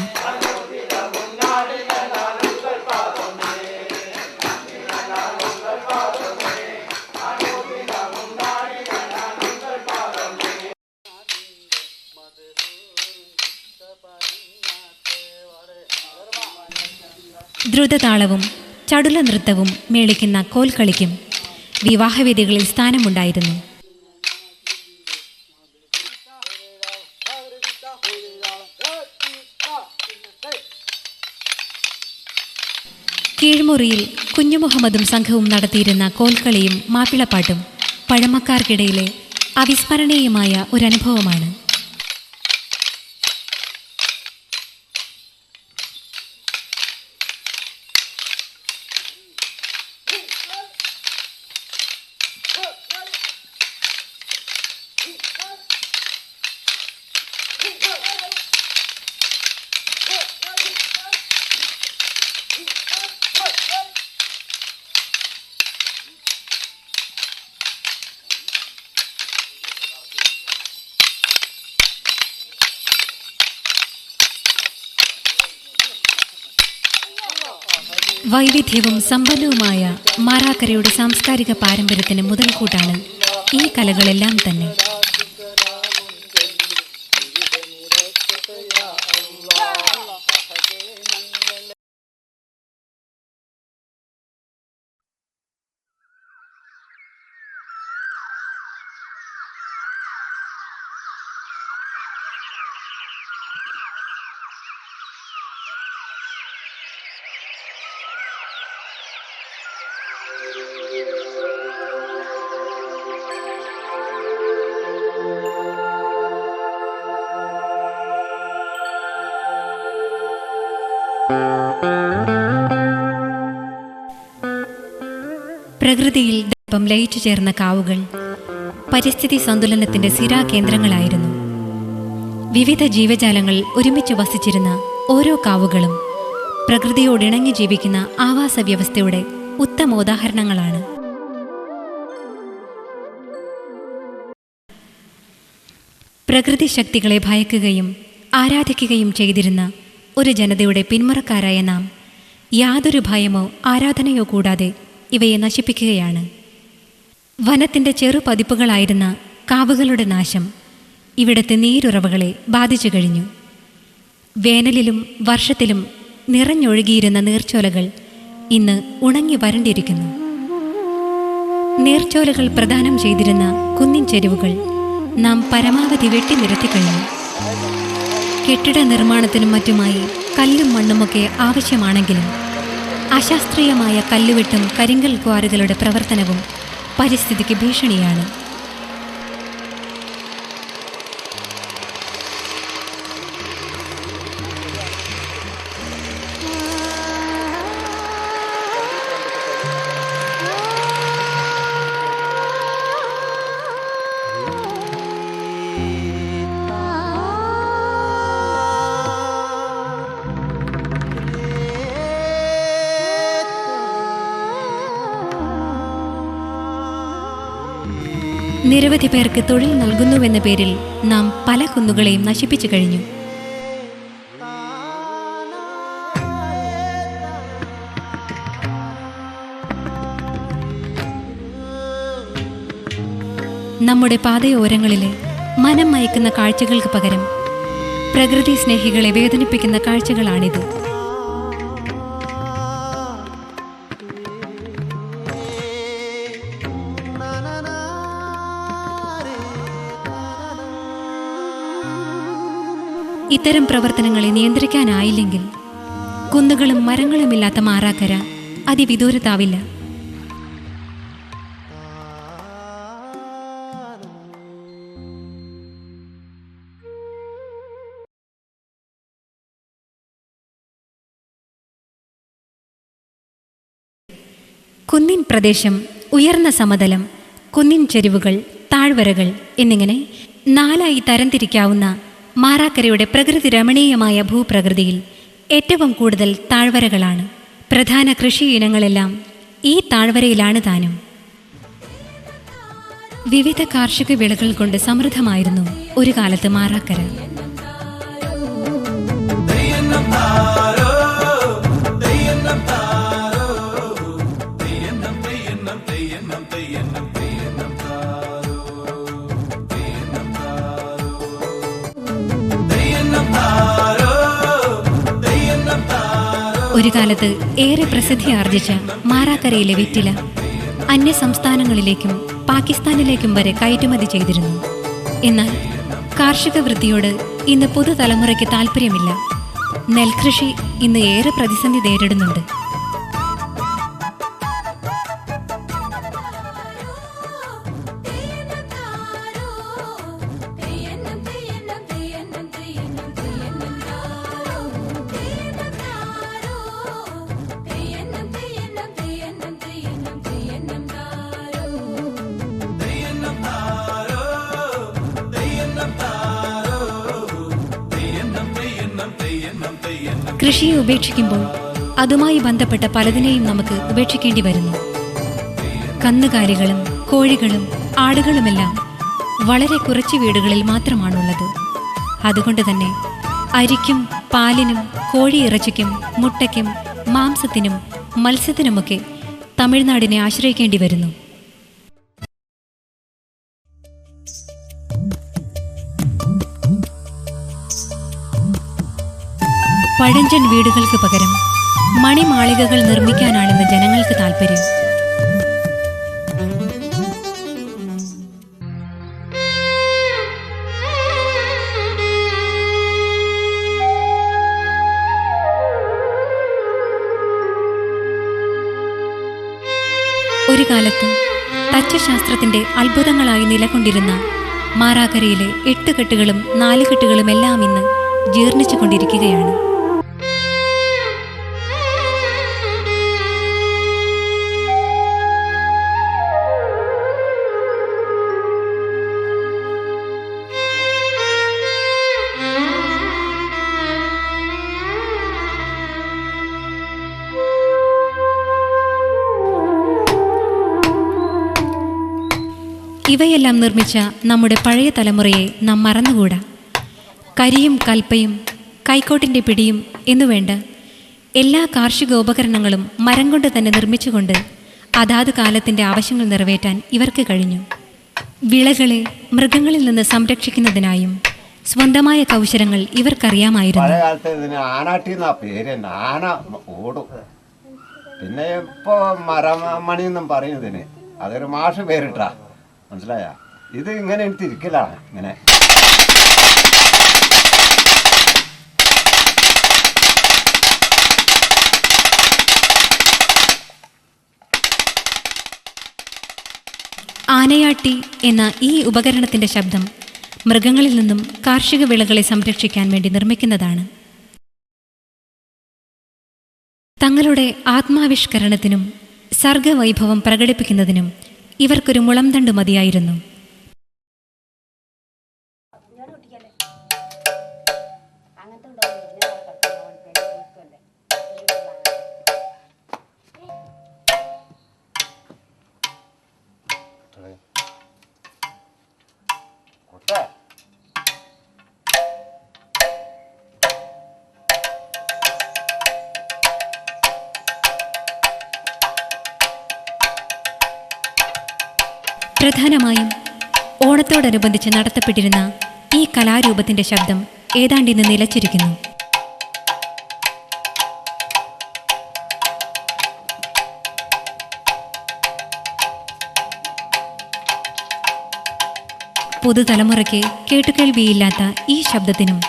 ദ്രുതതാളവും ചടുല നൃത്തവും മേളിക്കുന്ന കോൽക്കളിക്കും വിവാഹവേദികളിൽ സ്ഥാനമുണ്ടായിരുന്നു. കീഴ്മുറിയിൽ കുഞ്ഞുമുഹമ്മദും സംഘവും നടത്തിയിരുന്ന കോൽക്കളിയും മാപ്പിളപ്പാട്ടും പഴമക്കാർക്കിടയിലെ അവിസ്മരണീയമായ ഒരനുഭവമാണ്. വൈവിധ്യവും സമ്പന്നവുമായ മാറാക്കരയുടെ സാംസ്കാരിക പാരമ്പര്യത്തിന് മുതൽക്കൂട്ടാണ് ഈ കലകളെല്ലാം തന്നെ. പ്രകൃതിയിൽ ദീപം ലയിച്ചു ചേർന്ന കാവുകൾ പരിസ്ഥിതി സന്തുലനത്തിന്റെ സിരാകേന്ദ്രങ്ങളായിരുന്നു. വിവിധ ജീവജാലങ്ങൾ ഒരുമിച്ച് വസിച്ചിരുന്ന ഓരോ കാവുകളും പ്രകൃതിയോടിണങ്ങി ജീവിക്കുന്ന ആവാസ വ്യവസ്ഥയുടെ ഉത്തമോദാഹരണങ്ങളാണ്. പ്രകൃതി ശക്തികളെ ഭയക്കുകയും ആരാധിക്കുകയും ചെയ്തിരുന്ന ഒരു ജനതയുടെ പിന്മുറക്കാരായ നാം യാതൊരു ഭയമോ ആരാധനയോ കൂടാതെ ഇവയെ നശിപ്പിക്കുകയാണ്. വനത്തിൻ്റെ ചെറുപതിപ്പുകളായിരുന്ന കാവുകളുടെ നാശം ഇവിടുത്തെ നീരുറവകളെ ബാധിച്ചു കഴിഞ്ഞു. വേനലിലും വർഷത്തിലും നിറഞ്ഞൊഴുകിയിരുന്ന നീർച്ചോലകൾ ഇന്ന് ഉണങ്ങി വരണ്ടിരിക്കുന്നു. നീർച്ചോലകൾ പ്രദാനം ചെയ്തിരുന്ന കുന്നിൻ ചെരുവുകൾ നാം പരമാവധി വെട്ടിനിരത്തിക്കഴിഞ്ഞു. കെട്ടിട നിർമ്മാണത്തിനും മറ്റുമായി കല്ലും മണ്ണുമൊക്കെ ആവശ്യമാണെങ്കിലും അശാസ്ത്രീയമായ കല്ലുവെട്ടും കരിങ്കൽ ക്വാറികളുടെ പ്രവർത്തനവും പരിസ്ഥിതിക്ക് ഭീഷണിയാണ്. നിരവധി പേർക്ക് തൊഴിൽ നൽകുന്നുവെന്ന പേരിൽ നാം പല കുന്നുകളെയും നശിപ്പിച്ചു കഴിഞ്ഞു. നമ്മുടെ പാതയോരങ്ങളിലെ മനം മയക്കുന്ന കാഴ്ചകൾക്ക് പകരം പ്രകൃതി സ്നേഹികളെ വേദനിപ്പിക്കുന്ന കാഴ്ചകളാണിത്. ഇത്തരം പ്രവർത്തനങ്ങളെ നിയന്ത്രിക്കാനായില്ലെങ്കിൽ കുന്നുകളും മരങ്ങളുമില്ലാത്ത മാറാക്കര അതിവിദൂരത്താവില്ല. കുന്നിൻ പ്രദേശം, ഉയർന്ന സമതലം, കുന്നിൻ ചെരിവുകൾ, താഴ്വരകൾ എന്നിങ്ങനെ 4 തരംതിരിക്കാവുന്ന മാറാക്കരയുടെ പ്രകൃതി രമണീയമായ ഭൂപ്രകൃതിയിൽ ഏറ്റവും കൂടുതൽ താഴ്വരകളാണ്. പ്രധാന കൃഷി ഇനങ്ങളെല്ലാം ഈ താഴ്വരയിലാണ് താനും. വിവിധ കാർഷിക വിളകൾ കൊണ്ട് സമൃദ്ധമായിരുന്നു ഒരു കാലത്ത് മാറാക്കര. ഒരു കാലത്ത് ഏറെ പ്രസിദ്ധി ആർജിച്ച മാറാക്കരയിലെ വെറ്റില അന്യ സംസ്ഥാനങ്ങളിലേക്കും പാകിസ്ഥാനിലേക്കും വരെ കയറ്റുമതി ചെയ്തിരുന്നു. എന്നാൽ കാർഷിക വൃത്തിയോട് ഇന്ന് പുതുതലമുറയ്ക്ക് താല്പര്യമില്ല. നെൽകൃഷി ഇന്ന് ഏറെ പ്രതിസന്ധി നേരിടുന്നുണ്ട്. കൃഷിയെ ഉപേക്ഷിക്കുമ്പോൾ അതുമായി ബന്ധപ്പെട്ട പലതിനെയും നമുക്ക് ഉപേക്ഷിക്കേണ്ടി വരുന്നു. കന്നുകാലികളും കോഴികളും ആടുകളുമെല്ലാം വളരെ കുറച്ച് വീടുകളിൽ മാത്രമാണുള്ളത്. അതുകൊണ്ട് തന്നെ അരിക്കും പാലിനും കോഴിയിറച്ചിക്കും മുട്ടയ്ക്കും മാംസത്തിനും മത്സ്യത്തിനുമൊക്കെ തമിഴ്നാടിനെ ആശ്രയിക്കേണ്ടി വരുന്നു. പഴഞ്ചൻ വീടുകൾക്ക് പകരം മണിമാളികകൾ നിർമ്മിക്കാനാണെന്ന് ജനങ്ങൾക്ക് താൽപ്പര്യം. ഒരു കാലത്ത് തച്ചുശാസ്ത്രത്തിന്റെ അത്ഭുതങ്ങളായി നിലകൊണ്ടിരുന്ന മാറാക്കരയിലെ 8 കെട്ടുകളും 4 കെട്ടുകളും എല്ലാം ഇന്ന് ജീർണിച്ചു കൊണ്ടിരിക്കുകയാണ്. ഇവയെല്ലാം നിർമ്മിച്ച നമ്മുടെ പഴയ തലമുറയെ നാം മറന്നുകൂടാ. കരിയും കൽപ്പയും കൈക്കോട്ടിൻ്റെ പിടിയും എന്നുവേണ്ട എല്ലാ കാർഷിക ഉപകരണങ്ങളും മരം കൊണ്ട് തന്നെ നിർമ്മിച്ചുകൊണ്ട് അതാത് കാലത്തിൻ്റെ ആവശ്യങ്ങൾ നിറവേറ്റാൻ ഇവർക്ക് കഴിഞ്ഞു. വിളകളെ മൃഗങ്ങളിൽ നിന്ന് സംരക്ഷിക്കുന്നതിനായും സ്വന്തമായ കൗശലങ്ങൾ ഇവർക്കറിയാമായിരുന്നു. പഴയ കാലത്ത് ഇതിന് ആനാട്ടി എന്നാ പേര്. ആന ഓടും. പിന്നെ ഇപ്പോൾ മരമണി എന്നും പറയുന്നതിന് അതൊരു മാഷ് പേരിട്ടാ, മനസ്സിലായ? ഇത് ഇങ്ങനെ തിരിക്കലാണ്. ഇങ്ങനെ ആനയാട്ടി എന്ന ഈ ഉപകരണത്തിന്റെ ശബ്ദം മൃഗങ്ങളിൽ നിന്നും കാർഷിക വിളകളെ സംരക്ഷിക്കാൻ വേണ്ടി നിർമ്മിക്കുന്നതാണ്. തങ്ങളുടെ ആത്മാവിഷ്കരണത്തിനും സർഗവൈഭവം പ്രകടിപ്പിക്കുന്നതിനും ഇവർക്കൊരു മുളംതണ്ട് മതിയായിരുന്നു. പ്രധാനമായും ഓണത്തോടനുബന്ധിച്ച് നടത്തപ്പെട്ടിരുന്ന ഈ കലാരൂപത്തിന്റെ ശബ്ദം ഏതാണ്ടിന്ന് നിലച്ചിരിക്കുന്നു. പുതുതലമുറയ്ക്ക് കേട്ടുകേൾവിയില്ലാത്ത ഈ ശബ്ദത്തിനും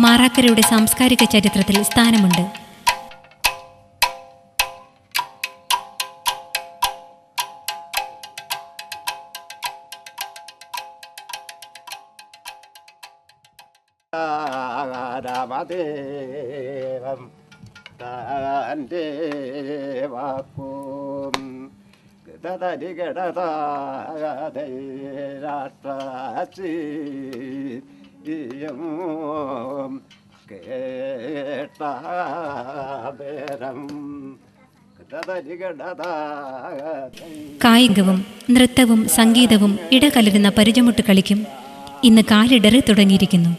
മാറാക്കരയുടെ സാംസ്കാരിക ചരിത്രത്തിൽ സ്ഥാനമുണ്ട്. രാമദേവം തൻ്റെ വാക്കും രാഷ്ട്രീയം കേട്ടേരം കായികവും നൃത്തവും സംഗീതവും ഇടകലരുന്ന പരിചമുട്ട് കളിക്കും ഇന്ന് കാലിടറി തുടങ്ങിയിരിക്കുന്നു.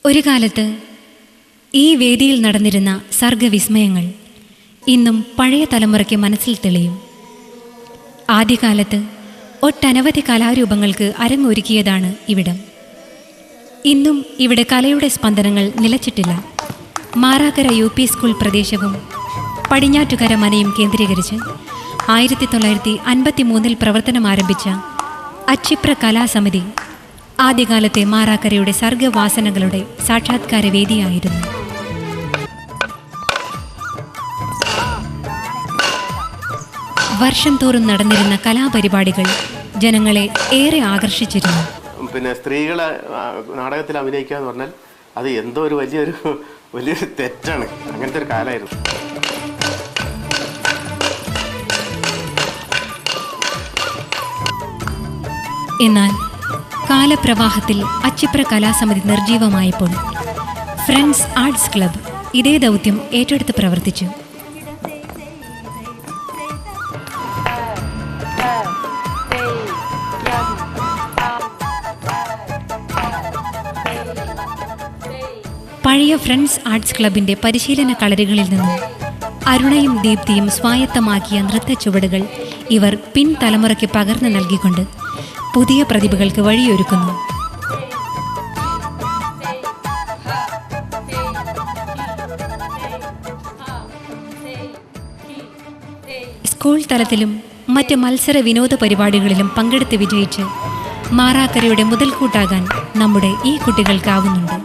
ഒരു കാലത്ത് ഈ വേദിയിൽ നടന്നിരുന്ന സർഗവിസ്മയങ്ങൾ ഇന്നും പഴയ തലമുറയ്ക്ക് മനസ്സിൽ തെളിയും. ആദ്യകാലത്ത് ഒട്ടനവധി കലാരൂപങ്ങൾക്ക് അരങ്ങൊരുക്കിയതാണ് ഇവിടം. ഇന്നും ഇവിടെ കലയുടെ സ്പന്ദനങ്ങൾ നിലച്ചിട്ടില്ല. മാറാക്കര UP സ്കൂൾ പ്രദേശവും പടിഞ്ഞാറ്റുകര മനയും കേന്ദ്രീകരിച്ച് 1953 പ്രവർത്തനം ആരംഭിച്ച അച്ചിപ്ര കലാസമിതി ആദ്യകാലത്തെ മാറാക്കരയുടെ സർഗവാസനകളുടെ സാക്ഷാത്കാര വേദിയായിരുന്നു. വർഷം തോറും നടന്നിരുന്ന കലാപരിപാടികൾ ജനങ്ങളെ ഏറെ ആകർഷിച്ചിരുന്നു. പിന്നെ സ്ത്രീകളെ നാടകത്തിൽ അഭിനയിക്കുക എന്ന് പറഞ്ഞാൽ അത് എന്തോ ഒരു വലിയൊരു തെറ്റാണ്. അങ്ങനത്തെ ഒരു കാലമായിരുന്നു. എന്നാൽ കാലപ്രവാഹത്തിൽ അച്ചിപ്ര കലാസമിതി നിർജീവമായപ്പോൾ ഫ്രണ്ട്സ് ആർട്സ് ക്ലബ്ബ് ഇതേ ദൗത്യം ഏറ്റെടുത്ത് പ്രവർത്തിച്ചു. പഴയ ഫ്രണ്ട്സ് ആർട്സ് ക്ലബിന്റെ പരിശീലന കളരികളിൽ നിന്നും അരുണയും ദീപ്തിയും സ്വായത്തമാക്കിയ നൃത്ത ചുവടുകൾ ഇവർ പിൻതലമുറയ്ക്ക് പകർന്നു നൽകിക്കൊണ്ട് പുതിയ പ്രതിഭകൾക്ക് വഴിയൊരുക്കുന്നു. സ്കൂൾ തലത്തിലും മറ്റ് മത്സര വിനോദ പരിപാടികളിലും പങ്കെടുത്ത് വിജയിച്ച് മാറാക്കരയുടെ മുതൽക്കൂട്ടാകാൻ നമ്മുടെ ഈ കുട്ടികൾക്കാവുന്നുണ്ട്.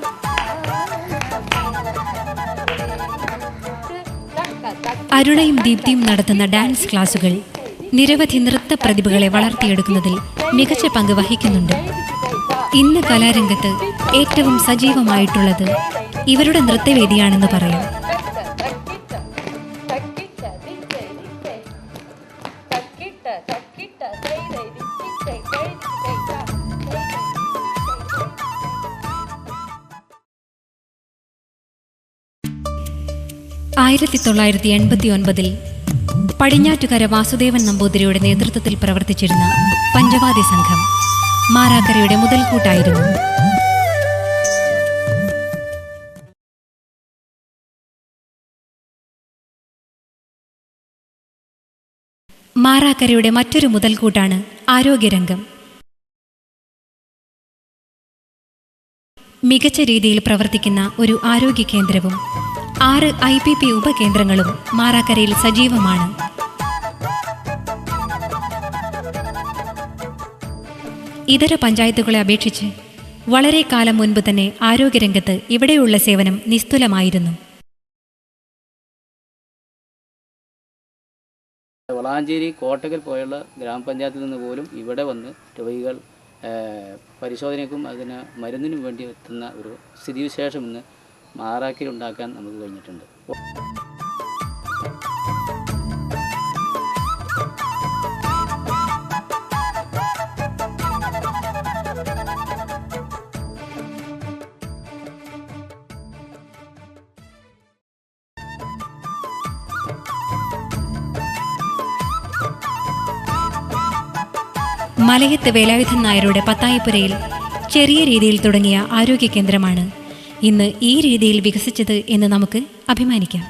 അരുണയും ദീപ്തിയും നടത്തുന്ന ഡാൻസ് ക്ലാസുകൾ നിരവധി നൃത്ത പ്രതിഭകളെ വളർത്തിയെടുക്കുന്നതിൽ മികച്ച പങ്ക് വഹിക്കുന്നുണ്ട്. ഇന്ന് കലാരംഗത്ത് ഏറ്റവും സജീവമായിട്ടുള്ളത് ഇവരുടെ നൃത്തവേദിയാണെന്ന് പറയാം. ആയിരത്തി 1989 പടിഞ്ഞാറ്റുകര വാസുദേവൻ നമ്പൂതിരിയുടെ നേതൃത്വത്തിൽ പ്രവർത്തിച്ചിരുന്ന പഞ്ചവാദ്യ സംഘം മാറാക്കരയുടെ മുതൽക്കൂട്ടായിരുന്നു. മാറാക്കരയുടെ മറ്റൊരു മുതൽക്കൂട്ടാണ് ആരോഗ്യരംഗം. മികച്ച രീതിയിൽ പ്രവർത്തിക്കുന്ന ഒരു ആരോഗ്യ കേന്ദ്രവും 6 IPP ഉപകേന്ദ്രങ്ങളും മാറാക്കരയിൽ സജീവമാണ്. ഇതര പഞ്ചായത്തുകളെ അപേക്ഷിച്ച് വളരെ കാലം മുൻപ് തന്നെ ആരോഗ്യരംഗത്ത് ഇവിടെയുള്ള സേവനം നിസ്തുലമായിരുന്നു. വളാഞ്ചേരി കോട്ടക്കൽ പോയുള്ള ഗ്രാമപഞ്ചായത്തിൽ നിന്ന് പോലും ഇവിടെ വന്ന് രോഗികൾ പരിശോധനയ്ക്കും അതിന് മരുന്നിനും വേണ്ടി എത്തുന്ന ഒരു സ്ഥിതിവിശേഷം ഇന്ന് മാറാക്കരയിൽ ഉണ്ടാക്കാൻ നമുക്ക് കഴിഞ്ഞിട്ടുണ്ട്. മലയത്ത് വേലായുധൻ നായരുടെ പത്തായപ്പുരയിൽ ചെറിയ രീതിയിൽ തുടങ്ങിയ ആരോഗ്യ കേന്ദ്രമാണ് ഇന്ന് ഈ രീതിയിൽ വികസിച്ചത് എന്ന് നമുക്ക് അഭിമാനിക്കാം.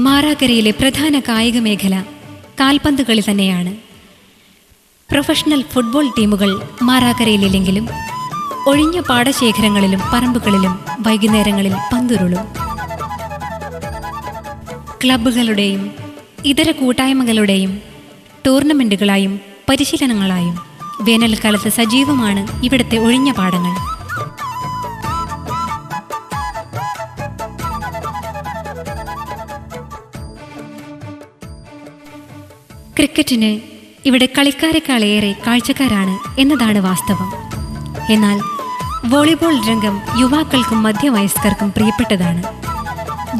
മാറാക്കരയിലെ പ്രധാന കായിക മേഖല കാൽപന്ത് കളി തന്നെയാണ്. പ്രൊഫഷണൽ ഫുട്ബോൾ ടീമുകൾ മാറാക്കരയിലില്ലെങ്കിലും ഒഴിഞ്ഞ പാടശേഖരങ്ങളിലും പറമ്പുകളിലും വൈകുന്നേരങ്ങളിൽ പന്തുരുളും. ക്ലബ്ബുകളുടെയും ഇതര കൂട്ടായ്മകളുടെയും ടൂർണമെന്റുകളായും പരിശീലനങ്ങളായും വേനൽക്കാലത്ത് സജീവമാണ് ഇവിടുത്തെ ഒഴിഞ്ഞ പാടങ്ങൾ. ക്രിക്കറ്റിന് ഇവിടെ കളിക്കാരെക്കാളേറെ കാഴ്ചക്കാരാണ് എന്നതാണ് വാസ്തവം. എന്നാൽ വോളിബോൾ രംഗം യുവാക്കൾക്കും മധ്യവയസ്കർക്കും പ്രിയപ്പെട്ടതാണ്.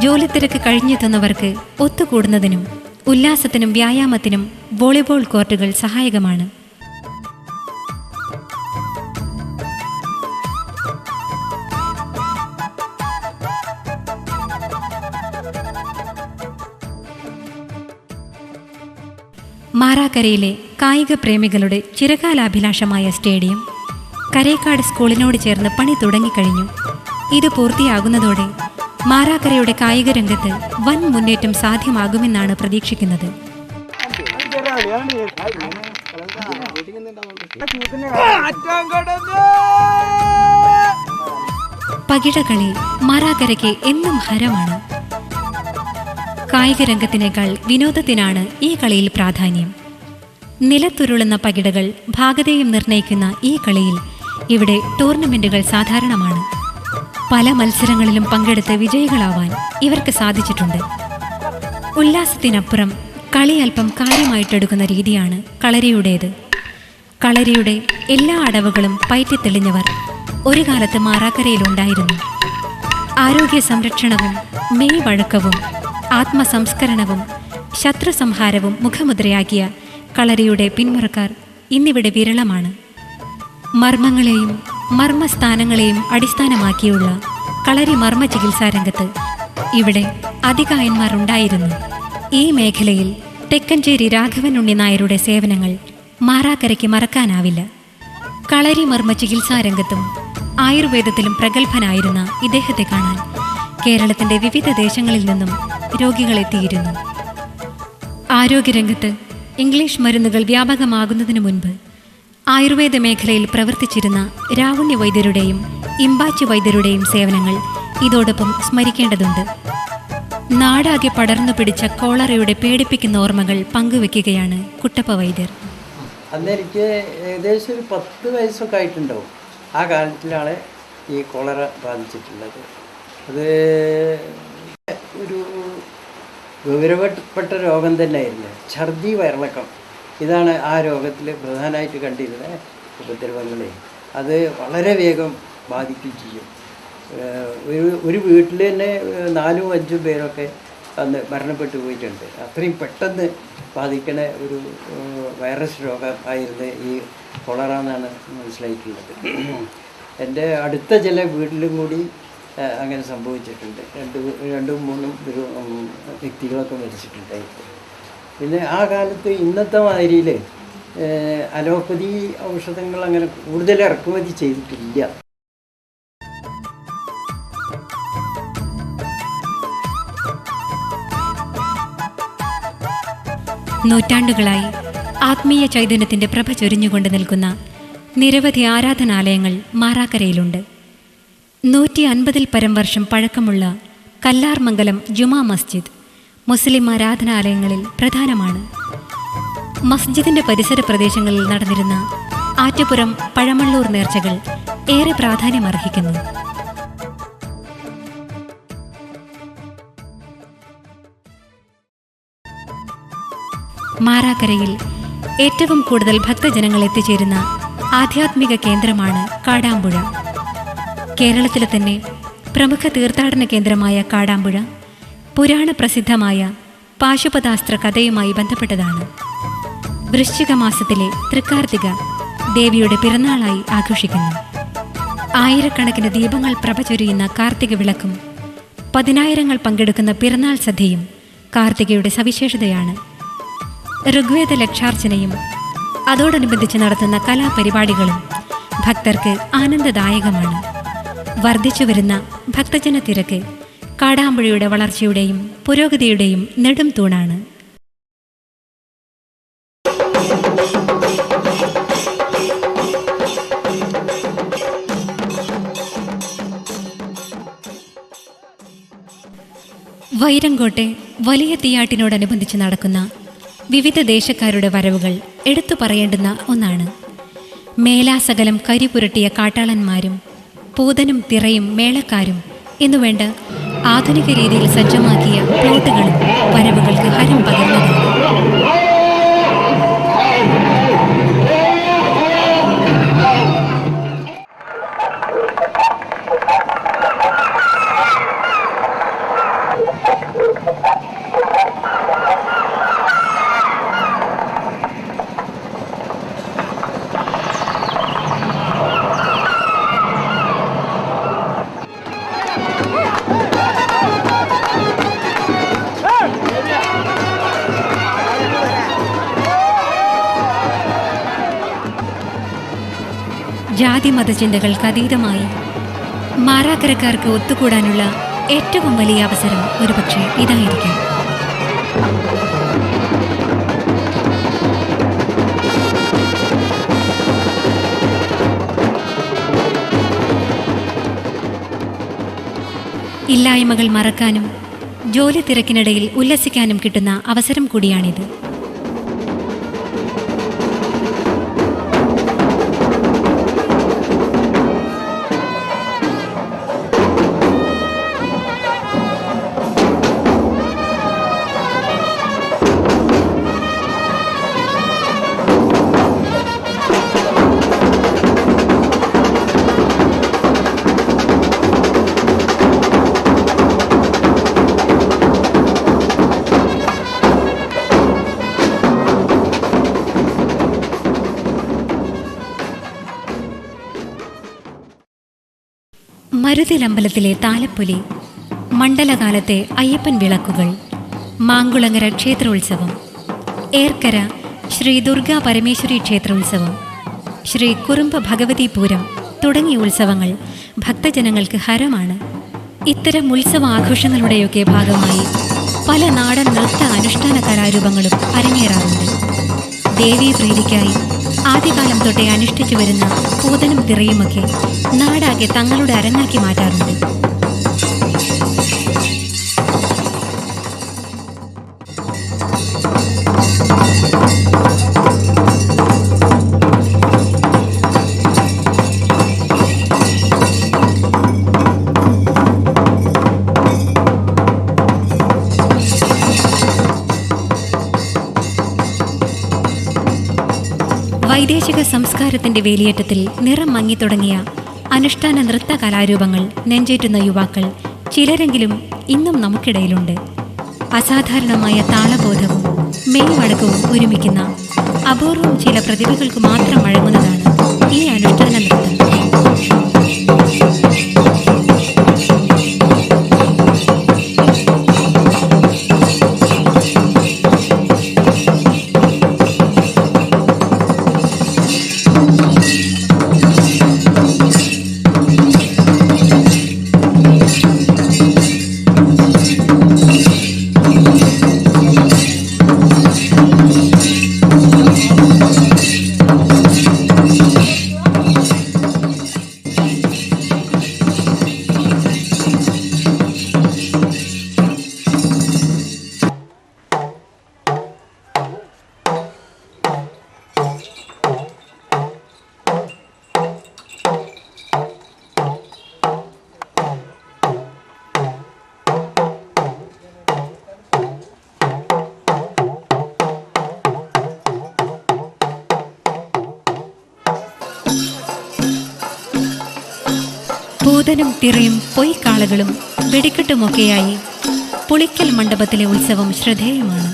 ജോലിത്തിരക്ക് കഴിഞ്ഞെത്തുന്നവർക്ക് ഒത്തുകൂടുന്നതിനും ഉല്ലാസത്തിനും വ്യായാമത്തിനും വോളിബോൾ കോർട്ടുകൾ സഹായകമാണ്. മാറാക്കരയിലെ കായിക പ്രേമികളുടെ ചിരകാലാഭിലാഷമായ സ്റ്റേഡിയം കരേക്കാട് സ്കൂളിനോട് ചേർന്ന് പണി തുടങ്ങിക്കഴിഞ്ഞു. ഇത് പൂർത്തിയാകുന്നതോടെ മാറാക്കരയുടെ കായിക രംഗത്ത് വൻ മുന്നേറ്റം സാധ്യമാകുമെന്നാണ് പ്രതീക്ഷിക്കുന്നത്. പകിടകളി മാറാക്കരയ്ക്ക് എന്നും ഹരമാണ്. കായിക രംഗത്തിനേക്കാൾ വിനോദത്തിനാണ് ഈ കളിയിൽ പ്രാധാന്യം. നിലത്തുരുളുന്ന പകിടകൾ ഭാഗതയും നിർണയിക്കുന്ന ഈ കളിയിൽ ഇവിടെ ടൂർണമെന്റുകൾ സാധാരണമാണ്. പല മത്സരങ്ങളിലും പങ്കെടുത്ത് വിജയികളാവാൻ ഇവർക്ക് സാധിച്ചിട്ടുണ്ട്. ഉല്ലാസത്തിനപ്പുറം കളി അല്പം കാര്യമായിട്ടെടുക്കുന്ന രീതിയാണ് കളരിയുടേത്. കളരിയുടെ എല്ലാ അടവുകളും പയറ്റിത്തെളിഞ്ഞവർ ഒരു കാലത്ത് മാറാക്കരയിലുണ്ടായിരുന്നു. ആരോഗ്യ സംരക്ഷണവും മെയ് വഴക്കവും ആത്മസംസ്കരണവും ശത്രുസംഹാരവും മുഖമുദ്രയാക്കിയ കളരിയുടെ പിന്മുറക്കാർ ഇന്നിവിടെ വിരളമാണ്. മർമ്മങ്ങളെയും മർമ്മസ്ഥാനങ്ങളെയും അടിസ്ഥാനമാക്കിയുള്ള കളരി മർമ്മ ചികിത്സാരംഗത്ത് ഇവിടെ അതികായന്മാർ ഉണ്ടായിരുന്നു. ഈ മേഖലയിൽ തെക്കഞ്ചേരി രാഘവൻ ഉണ്ണി നായരുടെ സേവനങ്ങൾ മാറാക്കരയ്ക്ക് മറക്കാനാവില്ല. കളരി മർമ്മ ചികിത്സാരംഗത്തും ആയുർവേദത്തിലും പ്രഗത്ഭനായിരുന്ന ഇദ്ദേഹത്തെ കാണാൻ കേരളത്തിന്റെ വിവിധ ദേശങ്ങളിൽ നിന്നും രോഗികളെത്തിയിരുന്നു. ആരോഗ്യരംഗത്ത് ഇംഗ്ലീഷ് മരുന്നുകൾ വ്യാപകമാകുന്നതിനു മുൻപ് ആയുർവേദ മേഖലയിൽ പ്രവർത്തിച്ചിരുന്ന രാവുണ്യ വൈദ്യരുടെയും ഇമ്പാച്ചി വൈദ്യരുടെയും സേവനങ്ങൾ ഇതോടൊപ്പം സ്മരിക്കേണ്ടതുണ്ട്. നാടാകെ പടർന്നു പിടിച്ച കോളറയുടെ പേടിപ്പിക്കുന്ന ഓർമ്മകൾ പങ്കുവെക്കുകയാണ് കുട്ടപ്പ വൈദ്യർ. അന്ന് എനിക്ക് ഏകദേശം ഒരു 10 വയസ്സൊക്കെ ആയിട്ടുണ്ടാവും. ആ കാലത്തിലാണ് ഈ കോളറ ബാധിച്ചിട്ടുള്ളത്. അത് ഒരു ഗൗരവപ്പെട്ട രോഗം തന്നെയായിരുന്നു. ഛർദി വയറിളക്കം ഇതാണ് ആ രോഗത്തിൽ പ്രധാനമായിട്ട് കണ്ടിരുന്ന ഉപദ്രവങ്ങളെ. അത് വളരെ വേഗം ബാധിക്കുകയും ചെയ്യും. ഒരു വീട്ടിൽ തന്നെ 4-5 പേരൊക്കെ അന്ന് മരണപ്പെട്ടു പോയിട്ടുണ്ട്. അത്രയും പെട്ടെന്ന് ബാധിക്കണ ഒരു വൈറസ് രോഗം ആയിരുന്നു ഈ കൊളറ എന്നാണ് മനസ്സിലായിട്ടുള്ളത്. എൻ്റെ അടുത്ത ചില വീട്ടിലും കൂടി അങ്ങനെ സംഭവിച്ചിട്ടുണ്ട്. 2-3 വ്യക്തികളൊക്കെ മരിച്ചിട്ടുണ്ടായിരുന്നു. പിന്നെ ആ കാലത്ത് ഇന്നത്തെ മാതിരിയിൽ അലോപ്പതി ഔഷധങ്ങൾ അങ്ങനെ കൂടുതൽ ഇറക്കുമതി ചെയ്തിട്ടില്ല. നൂറ്റാണ്ടുകളായി ആത്മീയ ചൈതന്യത്തിന്റെ പ്രഭ ചൊരിഞ്ഞുകൊണ്ട് നിൽക്കുന്ന നിരവധി ആരാധനാലയങ്ങൾ മാറാക്കരയിലുണ്ട്. 150-ൽ പരം വർഷം പഴക്കമുള്ള കല്ലാർമംഗലം ജുമാ മസ്ജിദ് മുസ്ലിം ആരാധനാലയങ്ങളിൽ പ്രധാനമാണ്. മസ്ജിദിന്റെ പരിസര പ്രദേശങ്ങളിൽ നടന്നിരുന്ന ആറ്റുപുറം പഴമള്ളൂർ നേർച്ചകൾ ഏറെ പ്രാധാന്യമർഹിക്കുന്നു. മാറാക്കരയിൽ ഏറ്റവും കൂടുതൽ ഭക്തജനങ്ങൾ എത്തിച്ചേരുന്ന ആധ്യാത്മിക കേന്ദ്രമാണ് കാടാമ്പുഴ. കേരളത്തിലെ തന്നെ പ്രമുഖ തീർത്ഥാടന കേന്ദ്രമായ കാടാമ്പുഴ പുരാണ പ്രസിദ്ധമായ പാശുപതാസ്ത്ര കഥയുമായി ബന്ധപ്പെട്ടതാണ്. വൃശ്ചിക മാസത്തിലെ തൃക്കാർത്തിക ദേവിയുടെ പിറന്നാളായി ആഘോഷിക്കുന്നു. ആയിരക്കണക്കിന് ദീപങ്ങൾ പ്രഭ ചൊരിയുന്ന കാർത്തിക വിളക്കും 10,000 പങ്കെടുക്കുന്ന പിറന്നാൾ സദ്യയും കാർത്തികയുടെ സവിശേഷതയാണ്. ഋഗ്വേദ ലക്ഷാർച്ചനയും അതോടനുബന്ധിച്ച് നടത്തുന്ന കലാപരിപാടികളും ഭക്തർക്ക് ആനന്ദദായകമാണ്. വർദ്ധിച്ചു വരുന്ന ഭക്തജന തിരക്ക് കാടാമ്പുഴയുടെ വളർച്ചയുടെയും പുരോഗതിയുടെയും നെടും തൂണാണ്. വൈരങ്കോട്ടെ വലിയ തീയാട്ടിനോടനുബന്ധിച്ച് നടക്കുന്ന വിവിധ ദേശക്കാരുടെ വരവുകൾ എടുത്തു പറയേണ്ടുന്ന ഒന്നാണ്. മേലാസകലം കരിപുരട്ടിയ കാട്ടാളന്മാരും പൂതനും തിറയും മേളക്കാരും എന്നുവേണ്ട ആധുനിക രീതിയിൽ സജ്ജമാക്കിയ പ്ലോട്ടുകളും വരവുകൾക്ക് ഹരം പകർന്നതാണ്. ജാതി മതചിന്തകൾക്ക് അതീതമായി മാറാക്കരക്കാർക്ക് ഒത്തുകൂടാനുള്ള ഏറ്റവും വലിയ അവസരം ഒരുപക്ഷെ ഇതായിരിക്കാം. ഇല്ലായ്മകൾ മറക്കാനും ജോലി തിരക്കിനിടയിൽ ഉല്ലസിക്കാനും കിട്ടുന്ന അവസരം കൂടിയാണിത്. മരുതിലമ്പലത്തിലെ താലപ്പൊലി, മണ്ഡലകാലത്തെ അയ്യപ്പൻ വിളക്കുകൾ, മാങ്കുളങ്ങര ക്ഷേത്രോത്സവം, ഏർക്കര ശ്രീ ദുർഗാ പരമേശ്വരി ക്ഷേത്രോത്സവം, ശ്രീ കുറുമ്പ ഭഗവതി പൂരം തുടങ്ങിയ ഉത്സവങ്ങൾ ഭക്തജനങ്ങൾക്ക് ഹരമാണ്. ഇത്തരം ഉത്സവ ആഘോഷങ്ങളുടെയൊക്കെ ഭാഗമായി പല നാടൻ നൃത്ത അനുഷ്ഠാന കലാരൂപങ്ങളും അരങ്ങേറാറുണ്ട്. ദേവീപ്രീതിക്കായി ആദ്യകാലം തൊട്ടേ അനുഷ്ഠിച്ചു വരുന്ന പൂതനും തിറയുമൊക്കെ നാടാകെ തങ്ങളുടെ അരങ്ങാക്കി മാറ്റാറുണ്ട്. വൈദേശിക സംസ്കാരത്തിന്റെ വേലിയേറ്റത്തിൽ നിറം മങ്ങിത്തുടങ്ങിയ അനുഷ്ഠാന നൃത്ത കലാരൂപങ്ങൾ നെഞ്ചേറ്റുന്ന യുവാക്കൾ ചിലരെങ്കിലും ഇന്നും നമുക്കിടയിലുണ്ട്. അസാധാരണമായ താളബോധവും മെയ്വഴക്കവും ഒരുമിക്കുന്ന അപൂർവം ചില പ്രതിഭകൾക്ക് മാത്രം വഴങ്ങുന്നതാണ് ഈ അനുഷ്ഠാന നൃത്തം. പൂതനും തിറയും പൊയ്ക്കാളകളും വെടിക്കെട്ടുമൊക്കെയായി പുളിക്കൽ മണ്ഡപത്തിലെ ഉത്സവം ശ്രദ്ധേയമാണ്.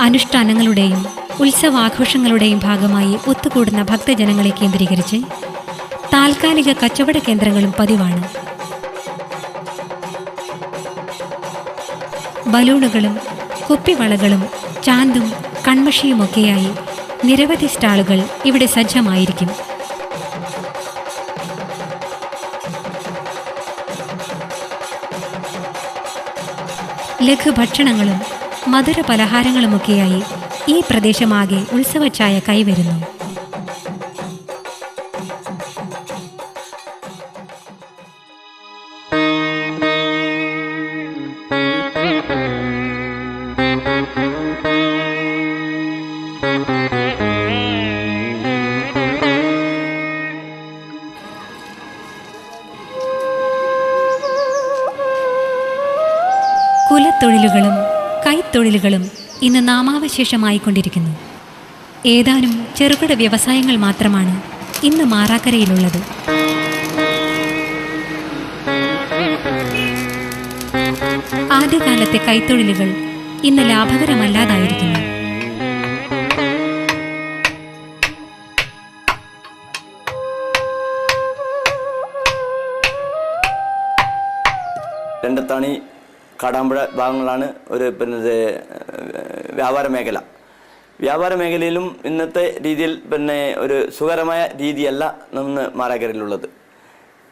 അനുഷ്ഠാനങ്ങളുടെയും ഉത്സവാഘോഷങ്ങളുടെയും ഭാഗമായി ഒത്തുകൂടുന്ന ഭക്തജനങ്ങളെ കേന്ദ്രീകരിച്ച് താൽക്കാലിക കച്ചവട കേന്ദ്രങ്ങളും പതിവാണ്. ബലൂണുകളും കുപ്പിവളകളും ചാന്തും കൺമഷിയുമൊക്കെയായി നിരവധി സ്റ്റാളുകൾ ഇവിടെ സജ്ജമായിരിക്കും. ലഘുഭക്ഷണങ്ങളും മധുര പലഹാരങ്ങളുമൊക്കെയായി ഈ പ്രദേശമാകെ ഉത്സവച്ചായ കൈവരുന്നു. കുലത്തൊഴിലുകളും കൈത്തൊഴിലുകളും ഇന്ന് നാമാവശേഷമായിക്കൊണ്ടിരിക്കുന്നു. ഏതാനും ചെറുകിട വ്യവസായങ്ങൾ മാത്രമാണ് ഇന്ന് മാറാക്കരയിലുള്ളത്. ആദ്യകാലത്തെ കൈത്തൊഴിലുകൾ ഇന്ന് ലാഭകരമല്ലാതായിരിക്കുന്നു. രണ്ടത്താണി കാടാമ്പുഴ ഭാഗങ്ങളാണ് ഒരു വ്യാപാര മേഖല. വ്യാപാര മേഖലയിലും ഇന്നത്തെ രീതിയിൽ ഒരു സുഖകരമായ രീതിയല്ല ഇന്ന് മാറാക്കരയിലുള്ളത്.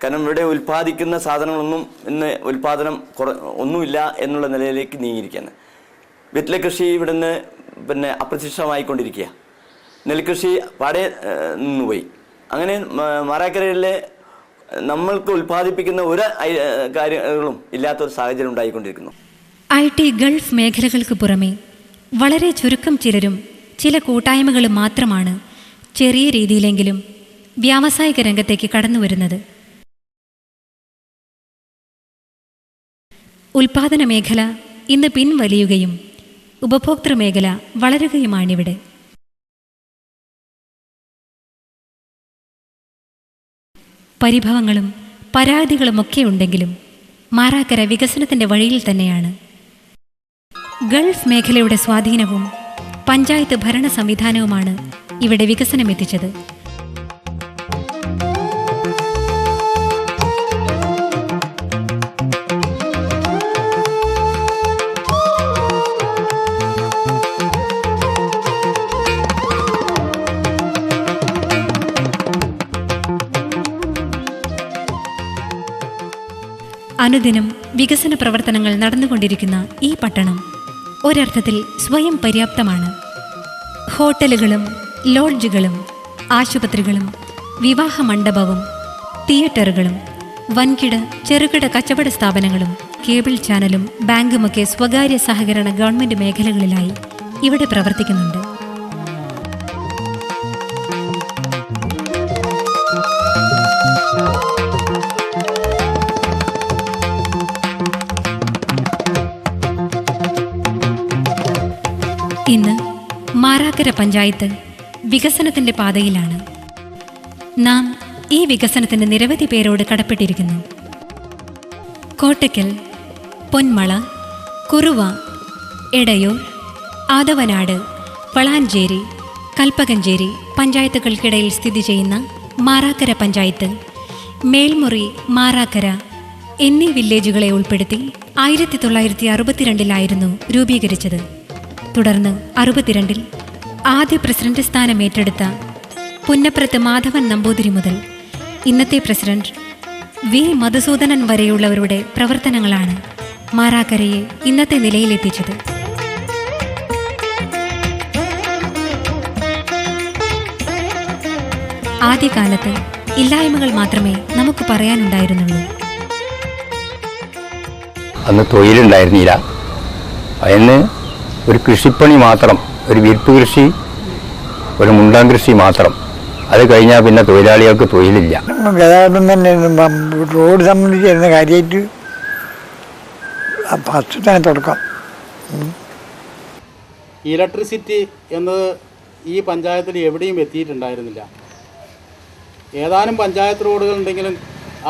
കാരണം ഇവിടെ ഉൽപ്പാദിക്കുന്ന സാധനങ്ങളൊന്നും ഇന്ന് ഉൽപ്പാദനം ഒന്നുമില്ല എന്നുള്ള നിലയിലേക്ക് നീങ്ങിയിരിക്കുകയാണ്. വെറ്റില കൃഷി ഇവിടെ നിന്ന് അപ്രത്യക്ഷമായിക്കൊണ്ടിരിക്കുക. നെൽകൃഷി പാടെ നിന്നുപോയി. അങ്ങനെ മാറാക്കരയിലെ നമ്മൾക്ക് ഉൽപ്പാദിപ്പിക്കുന്ന ഒരു കാര്യങ്ങളും ഇല്ലാത്തൊരു സാഹചര്യം ഉണ്ടായിക്കൊണ്ടിരിക്കുന്നു. IT ഗൾഫ് മേഖലകൾക്ക് പുറമെ വളരെ ചുരുക്കം ചിലരും ചില കൂട്ടായ്മകളും മാത്രമാണ് ചെറിയ രീതിയിലെങ്കിലും വ്യാവസായിക രംഗത്തേക്ക് കടന്നുവരുന്നത്. ഉൽപാദന മേഖല ഇന്ന് പിൻവലിയുകയും ഉപഭോക്തൃ മേഖല വളരുകയുമാണിവിടെ. പരിഭവങ്ങളും പരാതികളുമൊക്കെ ഉണ്ടെങ്കിലും മാറാക്കര വികസനത്തിൻ്റെ വഴിയിൽ തന്നെയാണ്. ഗൾഫ് മേഖലയുടെ സ്വാധീനവും പഞ്ചായത്ത് ഭരണ സംവിധാനവുമാണ് ഇവിടെ വികസനമെത്തിച്ചത്. അനുദിനം വികസന പ്രവർത്തനങ്ങൾ നടന്നുകൊണ്ടിരിക്കുന്ന ഈ പട്ടണം ഒരർത്ഥത്തിൽ സ്വയം പര്യാപ്തമാണ്. ഹോട്ടലുകളും ലോഡ്ജുകളും ആശുപത്രികളും വിവാഹ മണ്ഡപവും തിയേറ്ററുകളും വൻകിട ചെറുകിട കച്ചവട സ്ഥാപനങ്ങളും കേബിൾ ചാനലും ബാങ്കുമൊക്കെ സ്വകാര്യ സഹകരണ ഗവൺമെൻറ് മേഖലകളിലായി ഇവിടെ പ്രവർത്തിക്കുന്നുണ്ട്. ഇന്ന് മാറാക്കര പഞ്ചായത്ത് വികസനത്തിൻ്റെ പാതയിലാണ്. നാം ഈ വികസനത്തിന് നിരവധി പേരോട് കടപ്പെട്ടിരിക്കുന്നു. കോട്ടയ്ക്കൽ, പൊന്മള, കുറുവ, എടയൂർ, ആദവനാട്, വളാഞ്ചേരി, കൽപ്പകഞ്ചേരി പഞ്ചായത്തുകൾക്കിടയിൽ സ്ഥിതി ചെയ്യുന്ന മാറാക്കര പഞ്ചായത്ത് മേൽമുറി, മാറാക്കര എന്നീ വില്ലേജുകളെ ഉൾപ്പെടുത്തി 1962 രൂപീകരിച്ചത്. തുടർന്ന് 62 ആദ്യ പ്രസിഡന്റ് സ്ഥാനം ഏറ്റെടുത്ത പുന്നപ്രത്ത് മാധവൻ നമ്പൂതിരി മുതൽ ഇന്നത്തെ പ്രസിഡന്റ് വി മധുസൂദനൻ വരെയുള്ളവരുടെ പ്രവർത്തനങ്ങളാണ് മാറാക്കരയെ ഇന്നത്തെ നിലയിലെത്തിച്ചത്. ആദ്യകാലത്ത് ഇല്ലായ്മകൾ മാത്രമേ നമുക്ക് പറയാനുണ്ടായിരുന്നുള്ളൂ. അന്ന് തൊഴിലുണ്ടായിരുന്നില്ല. അതിന് ഒരു കൃഷിപ്പണി മാത്രം, ഒരു വിരിപ്പ് കൃഷി, ഒരു മുണ്ടാൻ കൃഷി മാത്രം. അത് കഴിഞ്ഞാൽ പിന്നെ തൊഴിലാളികൾക്ക് തൊഴിലില്ല. ഗതാഗതം തന്നെ റോഡ് സംബന്ധിച്ചിരുന്ന കാര്യമായിട്ട് ഫസ്റ്റ് തന്നെ തുടക്കം. ഇലക്ട്രിസിറ്റി എന്നത് ഈ പഞ്ചായത്തിൽ എവിടെയും എത്തിയിട്ടുണ്ടായിരുന്നില്ല. ഏതാനും പഞ്ചായത്ത് റോഡുകൾ ഉണ്ടെങ്കിലും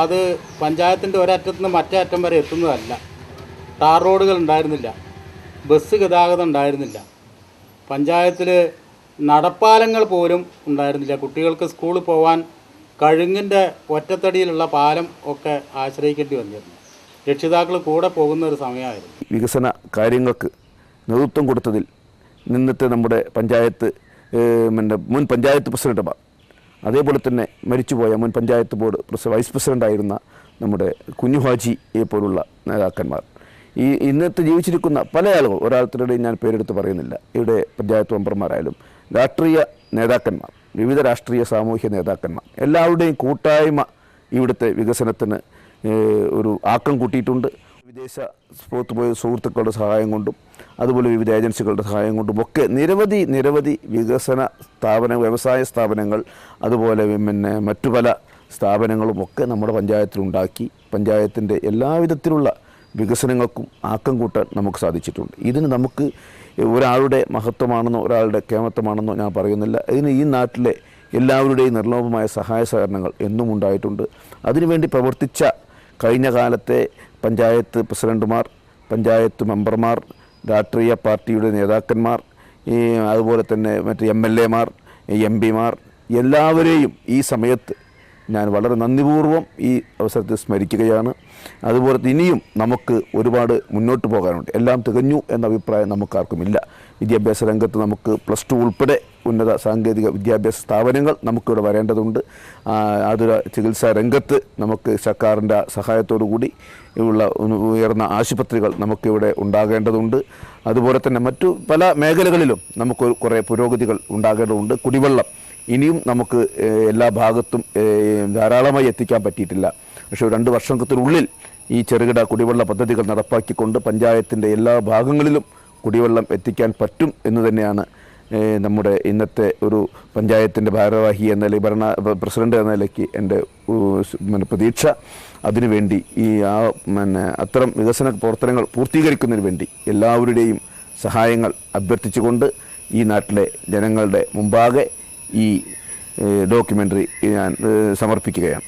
അത് പഞ്ചായത്തിൻ്റെ ഒരറ്റത്ത് നിന്ന് മറ്റേ അറ്റം വരെ എത്തുന്നതല്ല. ടാർ റോഡുകൾ ഉണ്ടായിരുന്നില്ല, ബസ് ഗതാഗതം ഉണ്ടായിരുന്നില്ല. പഞ്ചായത്തിൽ നടപ്പാലങ്ങൾ പോലും ഉണ്ടായിരുന്നില്ല. കുട്ടികൾക്ക് സ്കൂളിൽ പോകാൻ കഴുങ്ങിൻ്റെ ഒറ്റത്തടിയിലുള്ള പാലം ഒക്കെ ആശ്രയിക്കേണ്ടി വന്നിരുന്നു. രക്ഷിതാക്കൾ കൂടെ പോകുന്ന ഒരു സമയമായിരുന്നു. വികസന കാര്യങ്ങൾക്ക് നേതൃത്വം കൊടുത്തതിൽ ഇന്നത്തെ നമ്മുടെ പഞ്ചായത്ത് മുൻ പഞ്ചായത്ത് പ്രസിഡന്റുമാർ, അതേപോലെ തന്നെ മരിച്ചുപോയ മുൻ പഞ്ചായത്ത് ബോർഡ് വൈസ് പ്രസിഡൻ്റായിരുന്ന നമ്മുടെ കുഞ്ഞുഹാജിയെ പോലുള്ള നേതാക്കന്മാർ, ഈ ഇന്നത്തെ ജീവിച്ചിരിക്കുന്ന പല ആളുകൾ, ഒരാൾക്കാരുടെയും ഞാൻ പേരെടുത്ത് പറയുന്നില്ല, ഇവിടെ പഞ്ചായത്ത് മെമ്പർമാരായാലും രാഷ്ട്രീയ നേതാക്കന്മാർ, വിവിധ രാഷ്ട്രീയ സാമൂഹ്യ നേതാക്കന്മാർ, എല്ലാവരുടെയും കൂട്ടായ്മ ഇവിടുത്തെ വികസനത്തിന് ഒരു ആക്കം കൂട്ടിയിട്ടുണ്ട്. വിദേശ പുറത്തുപോയ സുഹൃത്തുക്കളുടെ സഹായം കൊണ്ടും അതുപോലെ വിവിധ ഏജൻസികളുടെ സഹായം കൊണ്ടും ഒക്കെ നിരവധി വികസന വ്യവസായ സ്ഥാപനങ്ങൾ, അതുപോലെ മറ്റു പല സ്ഥാപനങ്ങളും ഒക്കെ നമ്മുടെ പഞ്ചായത്തിലുണ്ടാക്കി പഞ്ചായത്തിൻ്റെ എല്ലാവിധത്തിലുള്ള വികസനങ്ങൾക്കും ആക്കം കൂട്ടാൻ നമുക്ക് സാധിച്ചിട്ടുണ്ട്. ഇതിന് നമുക്ക് ഒരാളുടെ മഹത്വമാണെന്നോ ഒരാളുടെ കേമത്വമാണെന്നോ ഞാൻ പറയുന്നില്ല. ഇതിന് ഈ നാട്ടിലെ എല്ലാവരുടെയും നിർലോഭമായ സഹായ സഹകരണങ്ങൾ എന്നും ഉണ്ടായിട്ടുണ്ട്. അതിനുവേണ്ടി പ്രവർത്തിച്ച കഴിഞ്ഞ കാലത്തെ പഞ്ചായത്ത് പ്രസിഡന്റുമാർ, പഞ്ചായത്ത് മെമ്പർമാർ, രാഷ്ട്രീയ പാർട്ടിയുടെ നേതാക്കന്മാർ, അതുപോലെ തന്നെ മറ്റ് MLA-മാർ, MP-മാർ, എല്ലാവരെയും ഈ സമയത്ത് ഞാൻ വളരെ നന്ദിപൂർവ്വം ഈ അവസരത്തിൽ സ്മരിക്കുകയാണ്. അതുപോലെ ഇനിയും നമുക്ക് ഒരുപാട് മുന്നോട്ട് പോകാനുണ്ട്. എല്ലാം തികഞ്ഞു എന്ന അഭിപ്രായം നമുക്കാർക്കുമില്ല. വിദ്യാഭ്യാസ രംഗത്ത് നമുക്ക് +2 ഉൾപ്പെടെ ഉന്നത സാങ്കേതിക വിദ്യാഭ്യാസ സ്ഥാപനങ്ങൾ നമുക്കിവിടെ വരേണ്ടതുണ്ട്. ആതുര ചികിത്സാ രംഗത്ത് നമുക്ക് സർക്കാരിൻ്റെ സഹായത്തോടു കൂടി ഉള്ള ഉയർന്ന ആശുപത്രികൾ നമുക്കിവിടെ ഉണ്ടാകേണ്ടതുണ്ട്. അതുപോലെ തന്നെ മറ്റു പല മേഖലകളിലും നമുക്ക് കുറേ പുരോഗതികൾ ഉണ്ടാകേണ്ടതുണ്ട്. കുടിവെള്ളം ഇനിയും നമുക്ക് എല്ലാ ഭാഗത്തും ധാരാളമായി എത്തിക്കാൻ പറ്റിയിട്ടില്ല. പക്ഷേ 2 വർഷത്തിനുള്ളിൽ ഈ ചെറുകിട കുടിവെള്ള പദ്ധതികൾ നടപ്പാക്കിക്കൊണ്ട് പഞ്ചായത്തിൻ്റെ എല്ലാ ഭാഗങ്ങളിലും കുടിവെള്ളം എത്തിക്കാൻ പറ്റും എന്ന് തന്നെയാണ് നമ്മുടെ ഇന്നത്തെ ഒരു പഞ്ചായത്തിൻ്റെ ഭാരവാഹി എന്ന നിലയിൽ, പ്രസിഡന്റ് എന്ന നിലയ്ക്ക് എൻ്റെ പ്രതീക്ഷ. അതിനുവേണ്ടി അത്തരം വികസന പ്രവർത്തനങ്ങൾ പൂർത്തീകരിക്കുന്നതിന് വേണ്ടി എല്ലാവരുടെയും സഹായങ്ങൾ അഭ്യർത്ഥിച്ചുകൊണ്ട് ഈ നാട്ടിലെ ജനങ്ങളുടെ മുമ്പാകെ ഈ ഡോക്യുമെൻ്ററി ഞാൻ സമർപ്പിക്കുകയാണ്.